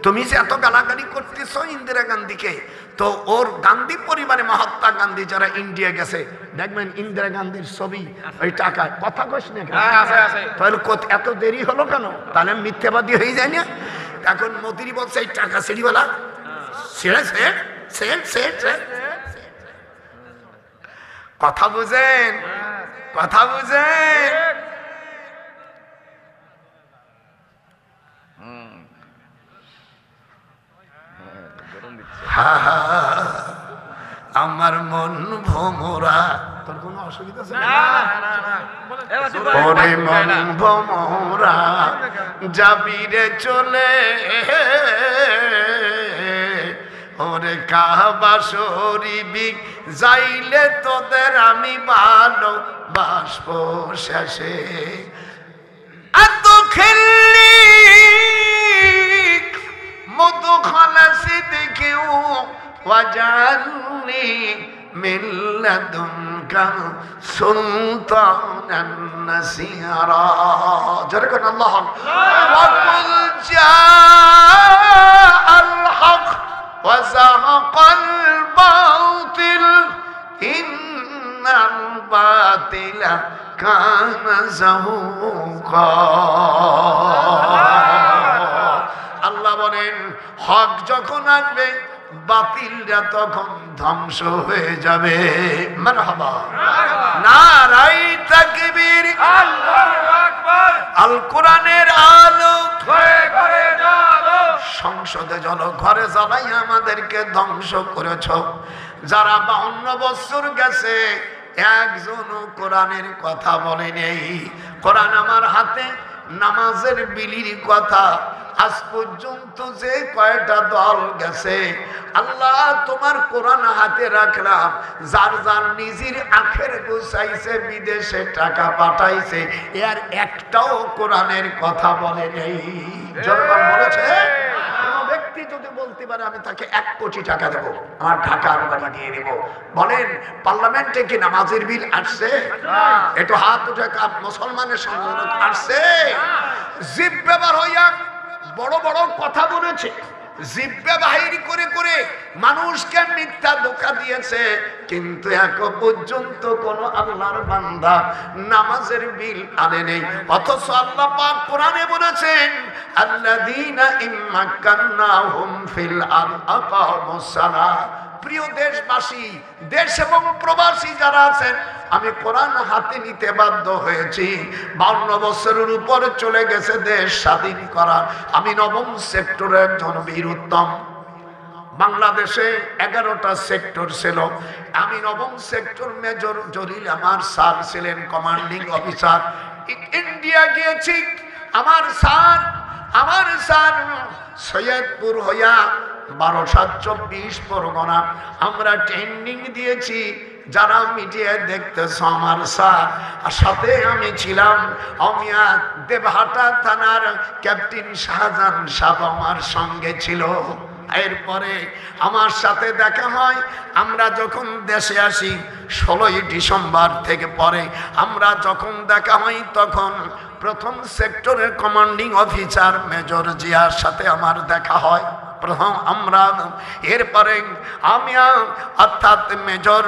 তুমি যে এত গালাগালি করতেছ ইন্দিরা গান্ধীকে, তো ওর গান্ধী পরিবারে মহাত্মা গান্ধী যারা ইন্ডিয়া গেছে দেখবেন ইন্দিরা গান্ধীর ছবি ওই টাকা। কথা কইস না তাহলে এত দেরি হলো কেন? তাহলে মিথ্যাবাদী হয়ে যায় না? এখন মোদির বলছে এই টাকা ছিঁড়িওয়ালা ছেড়েছে। কথা বুঝেন, কথা বুঝেন। আমার মন ভোমরা, তোর কোনো অসুবিধা আছে? ওরে মন ভোমরা যাবি রে চলে, ওরে কাবা শরীফ যাইলে তোদের আমি ভালোবাসব শেষে। এত খেললি মধু খালাসি দেখেও ওয়াজালনি মিন লাদুনকা সুলতানান নাসিরা। জোরে করে আল্লাহু আকবার। কুল জাআল হক ওয়া যাহাকাল বাতিল ইন্নাল বাতিলা কানা যাহুকা। আল্লাহ বলেন হক যখন আসবে বাতিলরা তখন ধ্বংস হয়ে যাবে। মারহাবা, নারাই তাকবীর, আল্লাহু আকবার। আল কোরআনের আলো ঘরে ঘরে জ্বালো, সংসদে জ্বালো, ঘরে জ্বালাই আমাদেরকে ধ্বংস করেছ। যারা 52 বছর গেছে একজনও কোরআনের কথা বলে নেই। কোরআন আমার হাতে, নামাজের বিলির কথা আজ পর্যন্ত যে কয়টা দল গেছে, আল্লাহ তোমার কোরআন হাতে রাখলাম, যার যার নিজের আখের গুছাইছে, বিদেশে টাকা পাঠাইছে, এর একটাও কোরআনের কথা বলে নেই। জনগণ বলেছে কোন ব্যক্তি যদি বলতে পারে আমি তাকে 1 কোটি টাকা দেবো, আমার ঢাকার বাড়ি দিয়ে দেব, বলেন পার্লামেন্টে কি নামাজের বিল আসছে? একটু হাত উঠে মুসলমানের সংগঠন আসছে? জিব ব্যবহার হইয়া বড় বড় কথা বলেছে, জিব্বা বাহির করে করে মানুষকে মিথ্যা ধোঁকা দিয়েছে, কিন্তু এখন পর্যন্ত কোন আল্লাহর বান্দা নামাজের বিল আনে নেই। অথচ আল্লাহ পাক কোরআনে বলেছেন আল্লাযীনা ইম্মাক্কান্নাহুম ফিল আরদি আকামুস সালাহ। প্রিয় দেশবাসী, দেশ এবং প্রবাসী যারা আছেন, আমি কোরআন হাতে নিতে বাধ্য হয়েছি। 52 বছরের উপরে চলে গেছে দেশ স্বাধীন করা। আমি 9ম সেক্টরের একজন বীর উত্তম। বাংলাদেশে 11টা সেক্টর ছিল। আমি 9ম সেক্টর মেজর জলিল আমার স্যার ছিলেন কমান্ডিং অফিসার। ইন্ডিয়া গিয়েছি, আমার স্যার সৈয়দপুর হইয়া 1224 পরগনা আমরা ট্রেনিং দিয়েছি। যারা মিডিয়ায় দেখতেছ আমার স্যার, আর সাথে আমি ছিলাম অমিয়া দেবহাটা থানার ক্যাপ্টেন শাহজাহান সাহেব আমার সঙ্গে ছিল। এরপরে আমার সাথে দেখা হয়, আমরা যখন দেশে আসি 16ই ডিসেম্বর থেকে পরে আমরা যখন দেখা হয়, তখন 1ম সেক্টরের কমান্ডিং অফিসার মেজর জিয়ার সাথে আমার দেখা হয় প্রথম। আমরা এরপরে আমি অর্থাৎ মেজর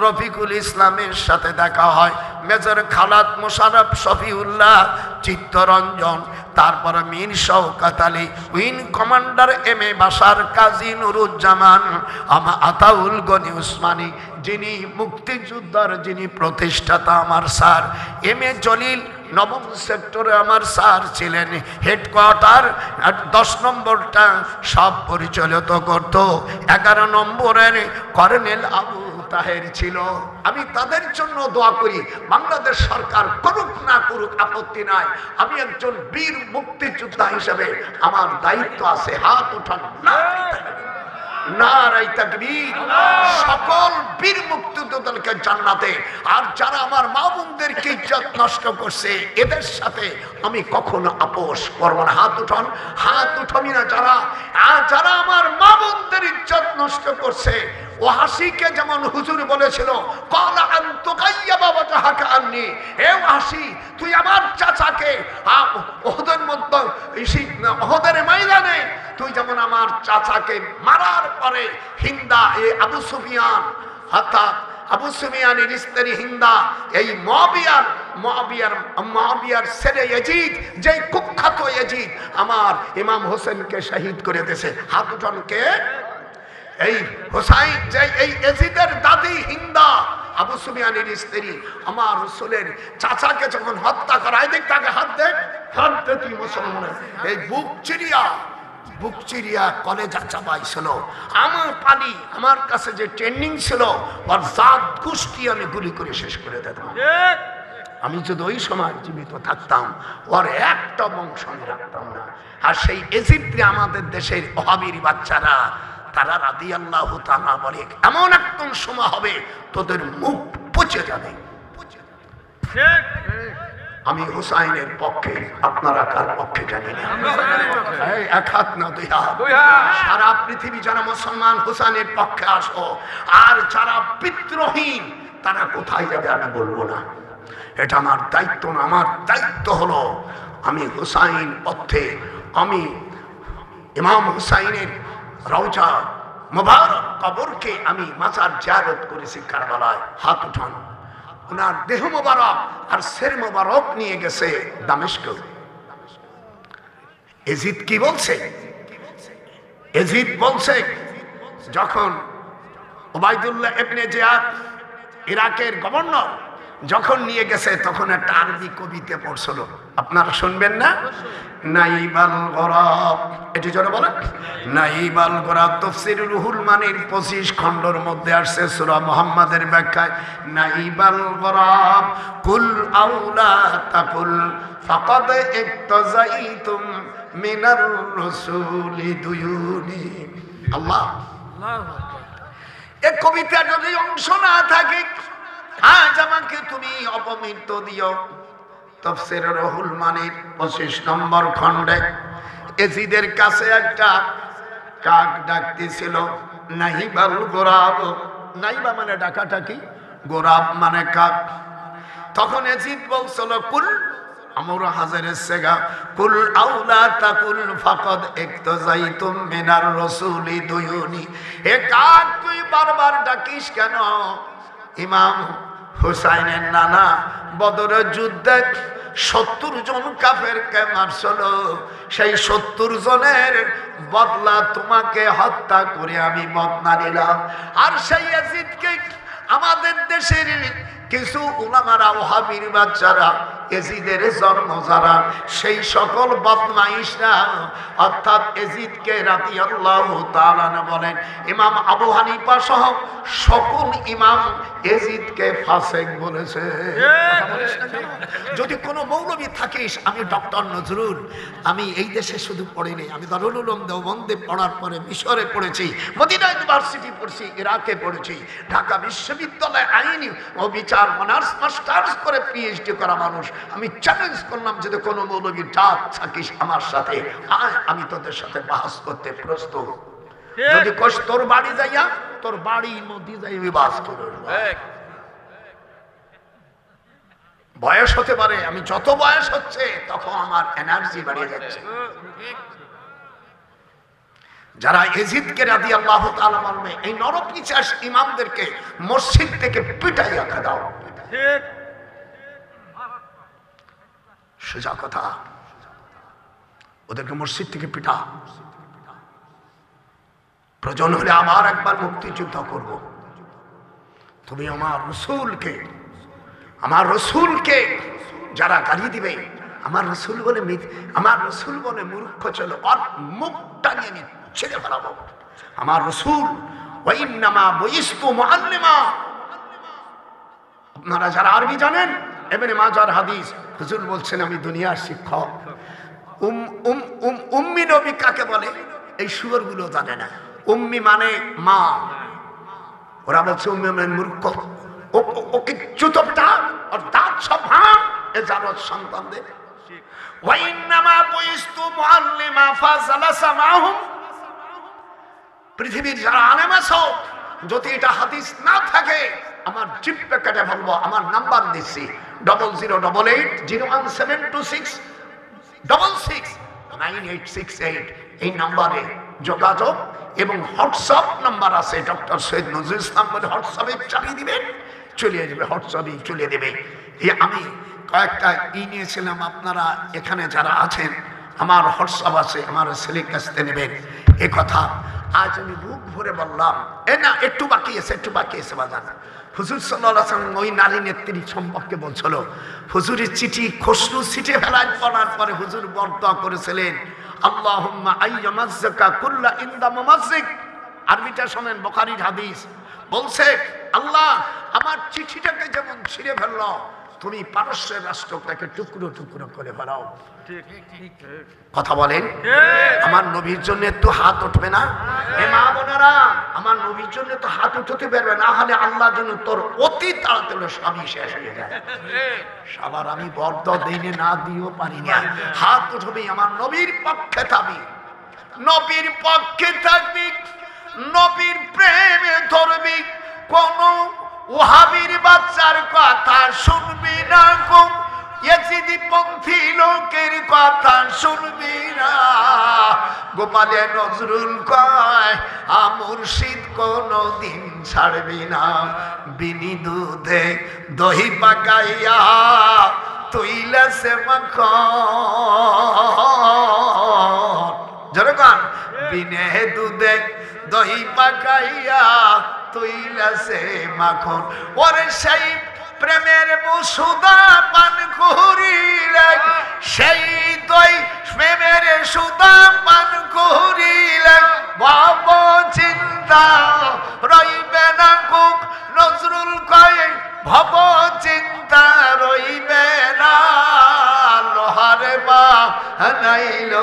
রফিকুল ইসলামের সাথে দেখা হয়, মেজর খালাদ মোশাররফ শফিউল্লাহ চিত্তরঞ্জন, তারপরে Mir Shawkat Ali, wing commander M A Bashar, Kazi Nuruzzaman, Ataul Gani Osmani, যিনি মুক্তিযোদ্ধার যিনি প্রতিষ্ঠাতা আমার স্যার। এম এ জলিল 9ম সেক্টরে আমার স্যার ছিলেন। হেডকোয়ার্টার 10 নম্বরটা সব পরিচালিত করত। 11 নম্বরের কর্নেল আবু তাহের ছিল। আমি তাদের জন্য দোয়া করি, বাংলাদেশ সরকার করুক না করুক আপত্তি নাই, আমি একজন বীর মুক্তিযোদ্ধা হিসেবে আমার দায়িত্ব আছে। হাত উঠান, নারায়ে তাকবীর। সকল বীর মুক্তিযোদ্ধাকে জান্নাতে। আর যারা আমার মা বোনদেরকে ইজ্জত নষ্ট করছে, এদের সাথে আমি কখনো আপোষ করব না। হাত উঠান, হাত উঠাবি না যারা আমার মা বোনদের ইজ্জত নষ্ট করছে। ওয়াহাশিকে যেমন হুজুর বলেছিল, ক্বালা আন তুগায়্যিবা ওয়াজহাকা আন্নী, হে ওয়াহাশি তুই আমার চাচাকে ওহদের ময়দানে তুই যেমন আমার চাচাকে মারার পরে হিন্দা আবু সুফিয়ান, অর্থাৎ আবু সুফিয়ানের স্ত্রী হিন্দা, এই মুআবিয়ার ছেলে ইয়াজিদ, যে কুখ্যাত ইয়াজিদ আমার ইমাম হোসেনকে শহীদ করে দিয়েছে। হাত উঠান কে? এই হোসাইন, যে এই ইয়াজিদের দাদি হিন্দা আবু সুফিয়ানের স্ত্রী আমার রাসূলের চাচাকে যখন হত্যা করা হয়, দেখ তাকে হাত দে তুই মুসলমান। এই বুক চিরিয়া কলেজা চাবাইছিল। আমার কাছে যে ট্রেনিং ছিল, ওর জাত গোষ্ঠী আমি গুলি করে শেষ করে দিতাম। আমি যদি ওই সময় জীবিত থাকতাম, ওর একটা বংশ আমি রাখতাম না। আর সেই ইজিপ্টে আমাদের দেশের ওহাবির বাচ্চারা, তারা রাদিয়াল্লাহু তাআলা বলে এমন একদম সময় হবে তোদের মুখ পচে যাবে। আমি হুসাইনের পক্ষে, আপনারা কার পক্ষে জানি না। এক হাত না দুই হাত। সারা পৃথিবী যারা মুসলমান হুসাইনের পক্ষে আসো, আর যারা বিদ্রোহী তারা কোথায় যাবে আমি বলবো না, এটা আমার দায়িত্ব না। আমার দায়িত্ব হলো আমি হুসাইন পথে, আমি ইমাম হুসাইনের রওজা মুবারক কবরকে আমি মাজার জিয়ারত করেছি কারবালায়। হাত উঠান। ওনার দেহ মোবারক আর সের মোবারক নিয়ে গেছে দামেস্ক। এজিদ কি বলছে? এজিদ বলছে যখন ওবায়দুল্লাহ ইবনে জিয়াদ ইরাকের গভর্নর যখন নিয়ে গেছে তখন একটা আরবি কবিতা পড়ছিল, আপনারা শুনবেন না? নাইবাল গরাব, এটি জোরে বলেন। নাইবাল গরাব তাফসীর রুহুল মানির 25 খণ্ডের মধ্যে আসছে সূরা মুহাম্মাদের ব্যাখ্যায়। নাইবাল গরাব কুল আউলা তাকুল ফাকাদ ইক্তাযাইতুম মিনার রাসূলি দুয়ুনি। আল্লাহ, এই কবিতা যদি অংশ না থাকে আজ আমাকে তুমি অপমৃত্যু দিও। তাফসীর রুহুল মানির 25 নম্বর খণ্ডে এজিদের কাছে একটা কাক ডাকতেছিল নাইবাল গোরাব। নাইবা মানে ডাকাটাকি, গোরাব মানে কাক। তখন এজিদ বলছিল কুল আমর হাজারের সেগা কুল আউলা তাকুল ফাকাদ ইক্তাযাইতুম মিনার রাসূলি দুয়ুনি। এ কাক তুই বারবার ডাকিস কেন? ইমাম হুসাইনের নানা বদরের যুদ্ধে 70 জন কাফেরকে মারছিল, সেই 70 জনের বদলা তোমাকে হত্যা করে আমি বদলা নিলাম। আর সেই ইয়াজিদকে আমাদের দেশের কিছু উলামারা ওহাবীর বাচ্চারা এজিদের জন্ম যারা সেই সকল বদমাইশরা অর্থাৎ এজিদকে রাদিয়াল্লাহু তাআলা বলেন। ইমাম আবু হানিফা সহ সকল ইমাম এজিদকে ফাসিক বলেছে। যদি কোনো মৌলবী থাকিস, আমি ডক্টর নজরুল, আমি এই দেশে শুধু পড়িনি, আমি দারুল উলুম দেওবন্দে পড়ার পরে মিশরে পড়েছি, মদিনা ইউনিভার্সিটি পড়ছি, ইরাকে পড়েছি, ঢাকা বিশ্ববিদ্যালয়ে আইনি ও বিচার অনার্স মাস্টার্স করে পিএইচডি করা মানুষ। আমি চ্যালেঞ্জ করলাম যদি কোনো মৌলবী জাত থাকিস আমার সাথে আয়, আমি তোদের সাথে বাহাস করতে প্রস্তুত। যদি কষ্ট তোর বাড়ি যাইয়া তোর বাড়ির মধ্যে যাই বাস করব। বয়স হতে পারে, আমি যত বয়স হচ্ছে তখন আমার এনার্জি বাড়িয়ে যাচ্ছে। যারা এজিদকে রাদিয়াল্লাহু তাআলা মানবে এই নরপিচাস ইমামদেরকে মসজিদ থেকে পিটাইয়া দাও। ঠিক সোজা কথা, ওদেরকে মসজিদ থেকে পিটা। প্রয়োজন হলে আবার একবার মুক্তিযুদ্ধ করব। তুমি আমার রসুলকে যারা গালি দিবে, আমার রসুল বলে মূর্খ ছিল, আর মুখটা নিয়ে আমি ছেড়ে ফেলাবো। আমার রসুল ওয়াইন্নামা বুইস্তু মুআল্লিমা। আপনারা যারা আরবি জানেন, ইবনে মাজার হাদিস, হুজুর বলছেন আমি দুনিয়ার শিক্ষক। উম্মি নবী কাকে বলে এই শুয়োরগুলো জানে না। উম্মি মানে মা, ওরা বলছে উম্মি মানে মূর্খ, ওকে চুতপটা আর দাঁত সব ভাঙ, এ জানত সন্তানদের। ওয়াইন্নামা বুইস্তু মুআল্লিমা ফাজালাসা মাহুম। পৃথিবীর যারা আলেম আছো, যদি এটা হাদিস না থাকে আমার জিপে কেটে ফেলবো। আমার নাম্বার দিচ্ছি 008801669868। এই নাম্বারে যোগাযোগ এবং হোয়াটসঅ্যাপ নাম্বার আছে। ডক্টর সৈয়দ নজরুল ইসলাম বলে হোয়াটসঅ্যাপে চালিয়ে দিবেন, চলে যাবে, হোয়াটসঅ্যাপে চলে দেবে। আমি কয়েকটা নিয়েছিলাম, আপনারা এখানে যারা আছেন আমার হোয়াটসঅ্যাপ আছে, আমার ছেলের কাছ থেকে নেবেন। এ কথা আজ আমি বুক ভরে বললাম। না, একটু বাকি আছে বাজান। হুজুর সাল্লাল্লাহু আলাইহি ওয়াসাল্লাম ওই নারী নেত্রী সম্পর্কে বলছিল, হুজুরের চিঠি খসরু ছিটে ফেলার পড়ার পরে হুজুর বর্দোয়া করেছিলেন আল্লাহুম্মা আইয়ামাজ্জাকা কুল্লা ইনদা মুমাজ্জিক। আরবিটা শুনেন, বুখারীর হাদিস বলছে আল্লাহ আমার চিঠিটাকে যেমন ছিঁড়ে ফেললো, তুমি পারস্যের রাষ্ট্রটাকে টুকরো টুকরো করে ফেলাও। কথা বলেন, আমার নবীর জন্য একটু হাত উঠবে না? মা বোনেরা, আমার নবীর জন্য তো হাত উঠতে পারবে না, হলে আল্লাহর জন্য তোর অতি তাড়াতাড়ি স্বামী শেষ হয়ে যায়। সবার আমি বর্দ দিনে না দিও পারি না, হাত উঠবে আমার নবীর পক্ষে থাকবি, নবীর পক্ষে থাকবি, নবীর প্রেমে ধরবি। কোন ওহাবীর বাচ্চার কথা শুনবি না, কোন ইয়াজিদি পন্থী লোকের কথা শুনবি না। গোপালে নজরুল কয় মুর্শিদ কোনদিন ছাড়বি না। বিনি দুধে দহি পাকাইয়া তুইলাছে মাখন, যেরকম বিনে দুধে দই পাকাইয়া তুইলাছে মাখন। ওরে সেই প্রেমের সুদা পান করিলে, সেই দই প্রেমের সুদা পান করিলে ভাব চিন্তা রইবে না কুক। নজরুল কয় ভব চিন্তা রইবে না, লোহারে বা নাইল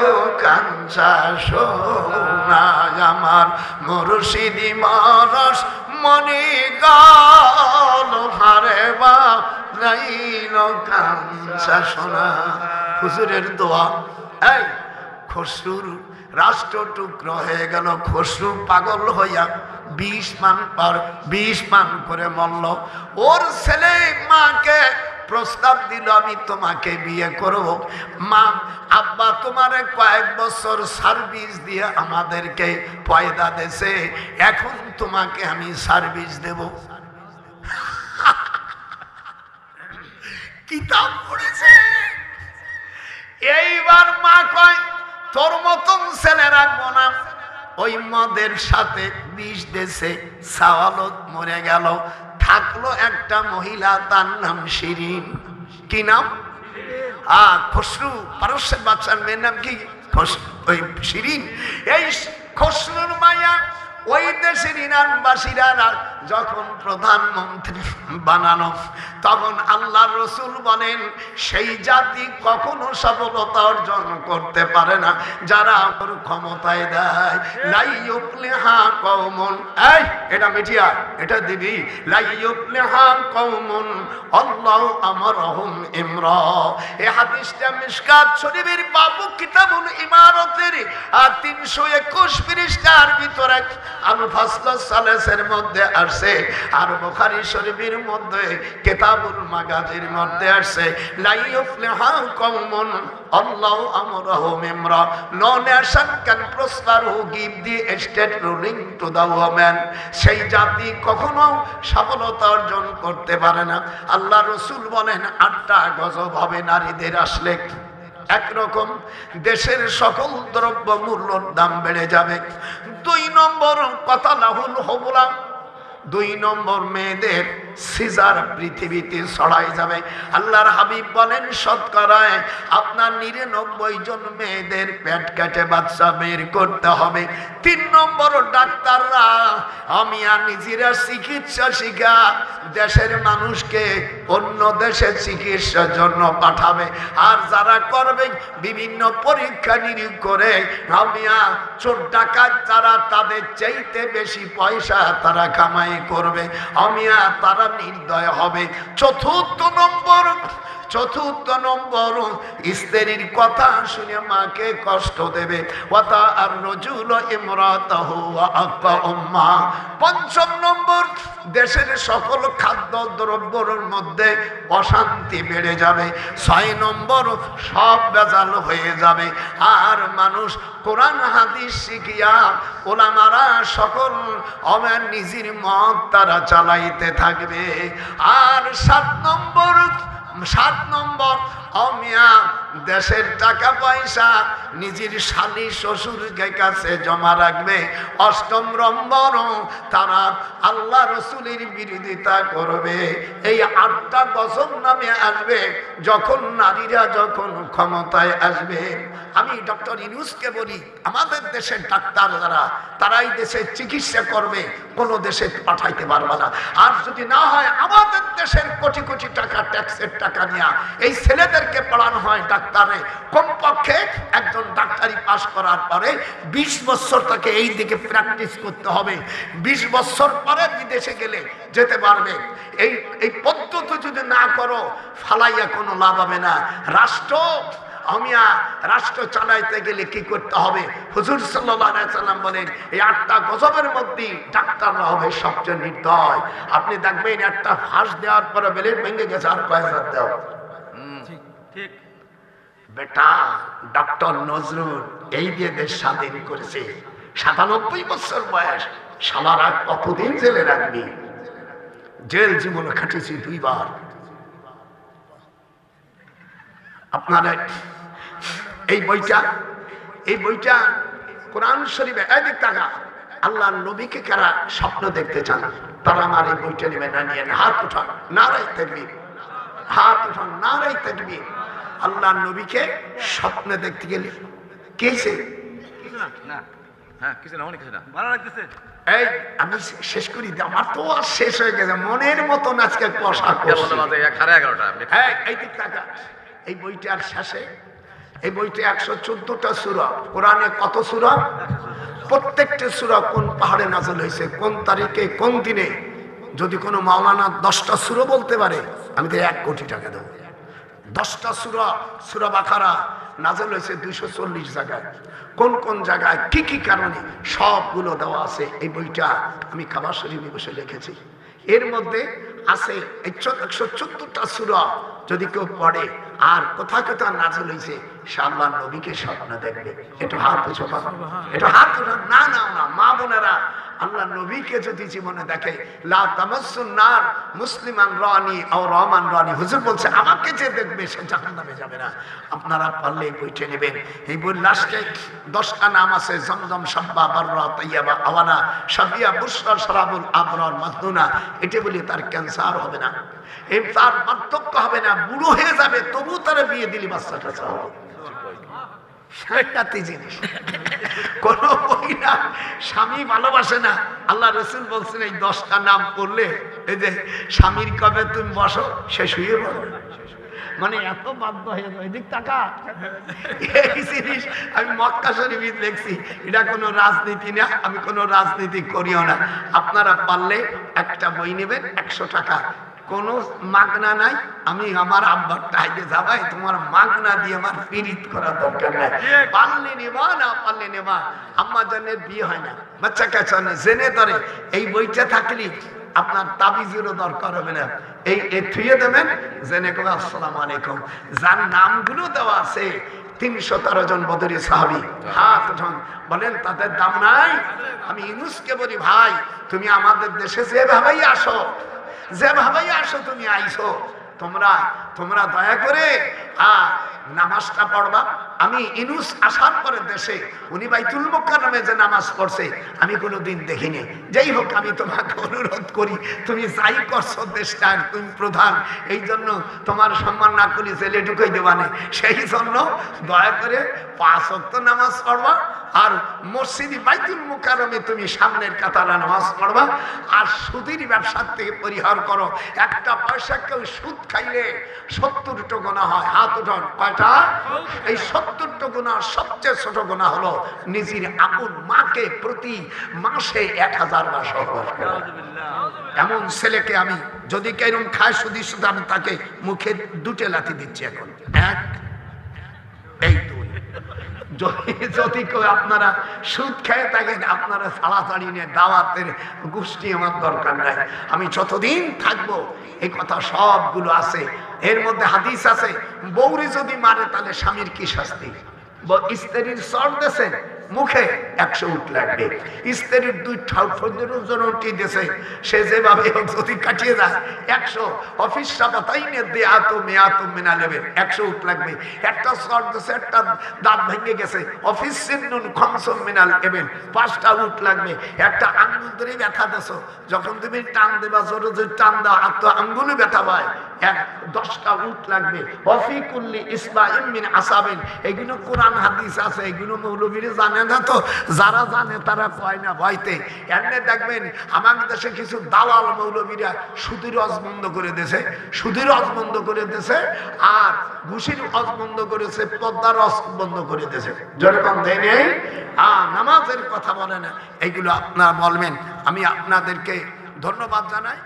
কাঞ্চা সোনা আমার মুর্শিদি মানস মনি গাল, লোহারে বা নাইল কাঞ্চা সোনা। হুজুরের দোয়া। এই খসরুর রাষ্ট্র টুকরো হয়ে গেল, খসরু পাগল হইয়া 20 মান করে মরল। ওর ছেলে মাকে প্রস্তাব দিল আমি তোমাকে বিয়ে করব। মা আব্বা তোমার কয়েক বছর সার্ভিস দিয়ে আমাদেরকে পয়দা দেছে, এখন তোমাকে আমি সার্ভিস দেব। কিতাব পড়েছে। এইবার মা কয় তোর মতন ছেলে রাখবো না। ওই মদের সাথে বিষ দেশে সাওয়ালত মরে গেল। থাকলো একটা মহিলা, তার নাম শিরিন। কি নাম? খসরু পারস্যের বাচ্চার মেয়ের নাম কি? ওই শিরিন। এই খসরুর মায়া ওই দেশের ইরানবাসীরা যখন প্রধানমন্ত্রী বানানো, তখন আল্লাহর রসুল বলেন সেই জাতি কখনো সফলতা অর্জন করতে পারে না যারা ওর ক্ষমতায় দেয়। লাই ইউফলিহা কওমুন, এই এটা মিটিয়া, এটা দিবি। লাই ইউফলিহা কওমুন আল্লাহু আমরহুম ইমরা। এই হাদিসটা মিশকাত শরীফের বাবু কিতাবুল ইমারতের 321 পৃষ্ঠার ভিতরে আল ফাসল সালেসের মধ্যে আসছে, আর বুখারী শরীফের মধ্যে কিতাবুল মাগাজির মধ্যে আসছে লা ইউফলিহা কওমুন আল্লাহু আমরহুম ইমরা। No nation can prosper who give the state ruling to the woman. সেই জাতি কখনো সফলতা অর্জন করতে পারে না। আল্লাহ রসুল বলেন 8টা গজব হবে নারীদের আসলে। একরকম দেশের সকল দ্রব্য মূল্যর দাম বেড়ে যাবে। 2 নম্বর কথা লাহুল হবলা, 2 নম্বর মেয়েদের সিজার পৃথিবীতে ছড়াই যাবে। আল্লাহর হাবিব বলেন শতকরায় আপনার 99 জন মেয়েদের পেট কেটে বাচ্চা বের করতে হবে। 3 নম্বর ডাক্তাররা আমিয়া নিজেরা চিকিৎসা শিখা দেশের মানুষকে অন্য দেশে চিকিৎসার জন্য পাঠাবে। আর যারা করবে বিভিন্ন পরীক্ষা নিরীক্ষা করে আমিয়া চোর ডাকাত যারা তাদের চাইতে বেশি পয়সা তারা কামাই করবে, আমিয়া তারা নির্দয় হবে। চতুর্থ নম্বর স্ত্রীর কথা শুনে মাকে কষ্ট দেবে। ওয়াতা আর রজুল ইমরাতাহু ওয়া আকা উম্মা। 5ম নম্বর দেশের সকল খাদ্য দ্রব্যের মধ্যে অশান্তি বেড়ে যাবে। 6 নম্বর সব বেজাল হয়ে যাবে। আর মানুষ কোরআন হাদিস শিখিয়া ওলামারা সকল নিজের মত তারা চালাইতে থাকবে। আর 7 নম্বর অমিয়া দেশের টাকা পয়সা নিজের শালী শ্বশুরকে কাছে জমা রাখবে। 8ম নম্বর তারা আল্লাহ রসুলের বিরোধিতা করবে। এই 8টা গজব নামে আসবে যখন নারীরা যখন ক্ষমতায় আসবে। আমি ডক্টর ইউনূসকে বলি আমাদের দেশের ডাক্তার যারা তারাই দেশের চিকিৎসা করবে, কোনো দেশে পাঠাইতে পারবে না। আর যদি না হয় আমাদের দেশের কোটি কোটি টাকা ট্যাক্সের টাকা নিয়ে এই ছেলেদেরকে পড়ানো হয় ডাক্তারে। কমপক্ষে একজন ডাক্তারি পাশ করার পরে 20 বছর তাকে এই দিকে প্র্যাকটিস করতে হবে। 20 বছর পরে বিদেশে গেলে যেতে পারবে। এই পদ্ধতি যদি না করো ফালাইয়া কোনো লাভ হবে না। রাষ্ট্র চালাইতে গেলে কি করতে হবে? হুজুর সাল্লাল্লাহু আলাইহি সাল্লাম বলেন এই 8টা গজবের মধ্যে ডাক্তাররা হবে সবচেয়ে নির্দয়। আপনি দেখবেন একটা ফাঁস দেওয়ার পরে ব্লেড ভেঙে গেছে, আর কয় হাজার দেও। ঠিক বেটা, ডক্টর নজরুল এই দিয়ে দেশ স্বাধীন করেছে। 97 বছর বয়স, সালারা কতদিন জেলে রাখবি? জেল জীবনে খাটেছি 2 বার। আপনারা এই বইটা কোরআন শরীফে এদিক টাকা আল্লাহর নবীকে কারা স্বপ্ন দেখতে চান তারা আমার এই বইটা নেবেন, না নিয়ে হাত উঠান, নারাই তাকবীর, হাত উঠান, নারাই তাকবীর। আল্লাহর নবীকে স্বপ্নে দেখতে গেলে কেছে এই আমি শেষ করি, আমার তো আর শেষ হয়ে গেছে মনের মতন আজকে এই দিক টাকা। এই বইটার শেষে এই বইটা 114টা সূরা। কোরআনে কত সূরা? প্রত্যেকটা সূরা কোন পাহাড়ে নাযিল হয়েছে, কোন তারিখে, কোন দিনে। যদি কোনো মাওলানা 10টা সূরা বলতে পারে আমি তো 1 কোটি টাকা দেবো। 10টা সূরা, সূরা বাকারা নাযিল হয়েছে 240 জায়গায়, কোন কোন জায়গায় কি কি কারণে সবগুলো দেওয়া আছে। এই বইটা আমি কাবা শরীফে বসে লিখেছি। এর মধ্যে আছে 114টা সূরা। যদি কেউ পড়ে আর কোথায় কোথায় নাযিল হয়েছে সে আল্লাহর নবীকে স্বপ্ন দেখবে। একটু হাত উঁচু করো, একটু হাত উঠো। না না না, মা বোনেরা, আল্লাহ নবীকে যদি জীবনে দেখে লা তামাসসুন নার মুসলিমান রানি আও রহমান রানি, হুজুর বলছে আমাকে যে দেখবে সে জাহান্নামে যাবে না। আপনারা পারলে এই বইটা নেবেন। এই বই লাস্টে 10টা নাম আছে, জমজম, সাব্বা, বাররা, তাইয়াবা, আওয়ানা, সাবিয়া, বুশরা, শরাবুল আবরার, মাদুনা। এটা বলি তার ক্যান্সার হবে না, এই তার বার্ধক্য হবে না, বুড়ো হয়ে যাবে তবু তারা বিয়ে দিলি বাচ্চাটা চাও। জিনিস কোন বই না, স্বামী ভালোবাসে না। আল্লাহ রাসূল বলছেন এই 10টা নাম পড়লে এই যে স্বামীর কবে তুমি বসো সে শুয়ে পড়ো, মানে এত বাধ্য হয়ে যায়। এদিক টাকা এই জিনিস আমি মক্কা শরীফে লিখছি। এটা কোনো রাজনীতি না, আমি কোনো রাজনীতি করিও না। আপনারা পারলে একটা বই নেবেন 100 টাকা, কোনো মাগনা নাই। আমি আমার আব্বার টাইতে যাবাই, তোমার মাগনা দিয়ে আমার পীড়িত করার দরকার নাই। পারলে নেবা, না পারলে নেবা। আম্মা জানের বিয়ে হয় না, বাচ্চা কাচ্চা নেই, জেনে ধরে এই বইটা থাকলে আপনার তাবিজেরও দরকার হবে না। এই থুয়ে দেবেন, জেনে কবে আসসালামু আলাইকুম। যার নামগুলো দেওয়া আছে 313 জন বদরি সাহাবী, হাত উঠান, বলেন তাদের দাম নাই? আমি ইউনূসকে বলি ভাই তুমি আমাদের দেশে যেভাবেই আসো, যেভাবেই আসো তুমি আইসো, তোমরা দয়া করে নামাজটা পড়বা। আমি ইউনূস আসার পরে দেশে উনি বাইতুল মুকাররমে যে নামাজ পড়ছে আমি কোনোদিন দেখিনি। যাই হোক, আমি তোমাকে অনুরোধ করি, তুমি যাই করছো দেশটা, তুমি প্রধান, এই জন্য তোমার সম্মান না করি জেলে ঢুকাই দেবানে। সেই জন্য দয়া করে 5 ওয়াক্ত নামাজ পড়বা, আর মসজিদে বাইতুল মুকাররমে তুমি সামনের কাতারে নামাজ পড়বা। আর সুদের ব্যবসার থেকে পরিহার করো। একটা পয়সা কেউ সুদ খাইলে 70টা গুনাহ হয়। হাত উঠান, কয়টা? এই 70টা গুনাহ সবচেয়ে ছোট গুনাহ হলো নিজের আপন মাকে প্রতি মাসে 1000 বার সহবাস করা। এমন ছেলেকে আমি যদি কেরম খায় সুদি সুদ, আমি তাকে মুখে 2টে লাথি দিচ্ছি এখন। 1 এই 2। যদি কেউ আপনারা সুদ খেয়ে থাকেন আপনারা ছাড়াছাড়ি নিয়ে দাওয়াতের গোষ্ঠী আমার দরকার নাই। আমি যতদিন থাকবো এই কথা সবগুলো আছে। এর মধ্যে হাদিস আছে, বউরি যদি মারে তাহলে স্বামীর কি শাস্তি। স্ত্রীর চর দেশেন মুখে 100 উট লাগবে। স্ত্রীর 2 ঠাউটি দেশে সে যেভাবে যদি কাটিয়ে যায় 100। অফিস সাবাতাইনে দেয়াত মেয়াত মেনা নেবে 100 উট লাগবে। একটা চর দেশে একটা দাঁত ভেঙে গেছে, অফিস সিন্নুন খমসম মেনাল এবেন 5টা উট লাগবে। একটা আঙ্গুল ধরে ব্যথা দেছো, যখন তুমি টান দেবা জোরে জোরে টান দাও আর তো আঙ্গুলে ব্যথা পায়, 10টা উট লাগবে। অফিকুল্লি ইসলাইম মিন আসাবিন। এগুলো কোরআন হাদিস আছে, এগুলো মৌলবীরা জানে না, তো যারা জানে তারা কয় না ভয়তে। এমনি দেখবেন আমাদের দেশে কিছু দালাল মৌলবীরা সুদের হজ বন্ধ করে দিয়েছে, সুদের হজ বন্ধ করে দিয়েছে, আর ঘুষির হজ বন্ধ করেছে, পদ্মার হজ বন্ধ করে দিয়েছে। যেরকম দেয় নেই নামাজের কথা বলে না, এগুলো আপনারা বলবেন। আমি আপনাদেরকে ধন্যবাদ জানাই।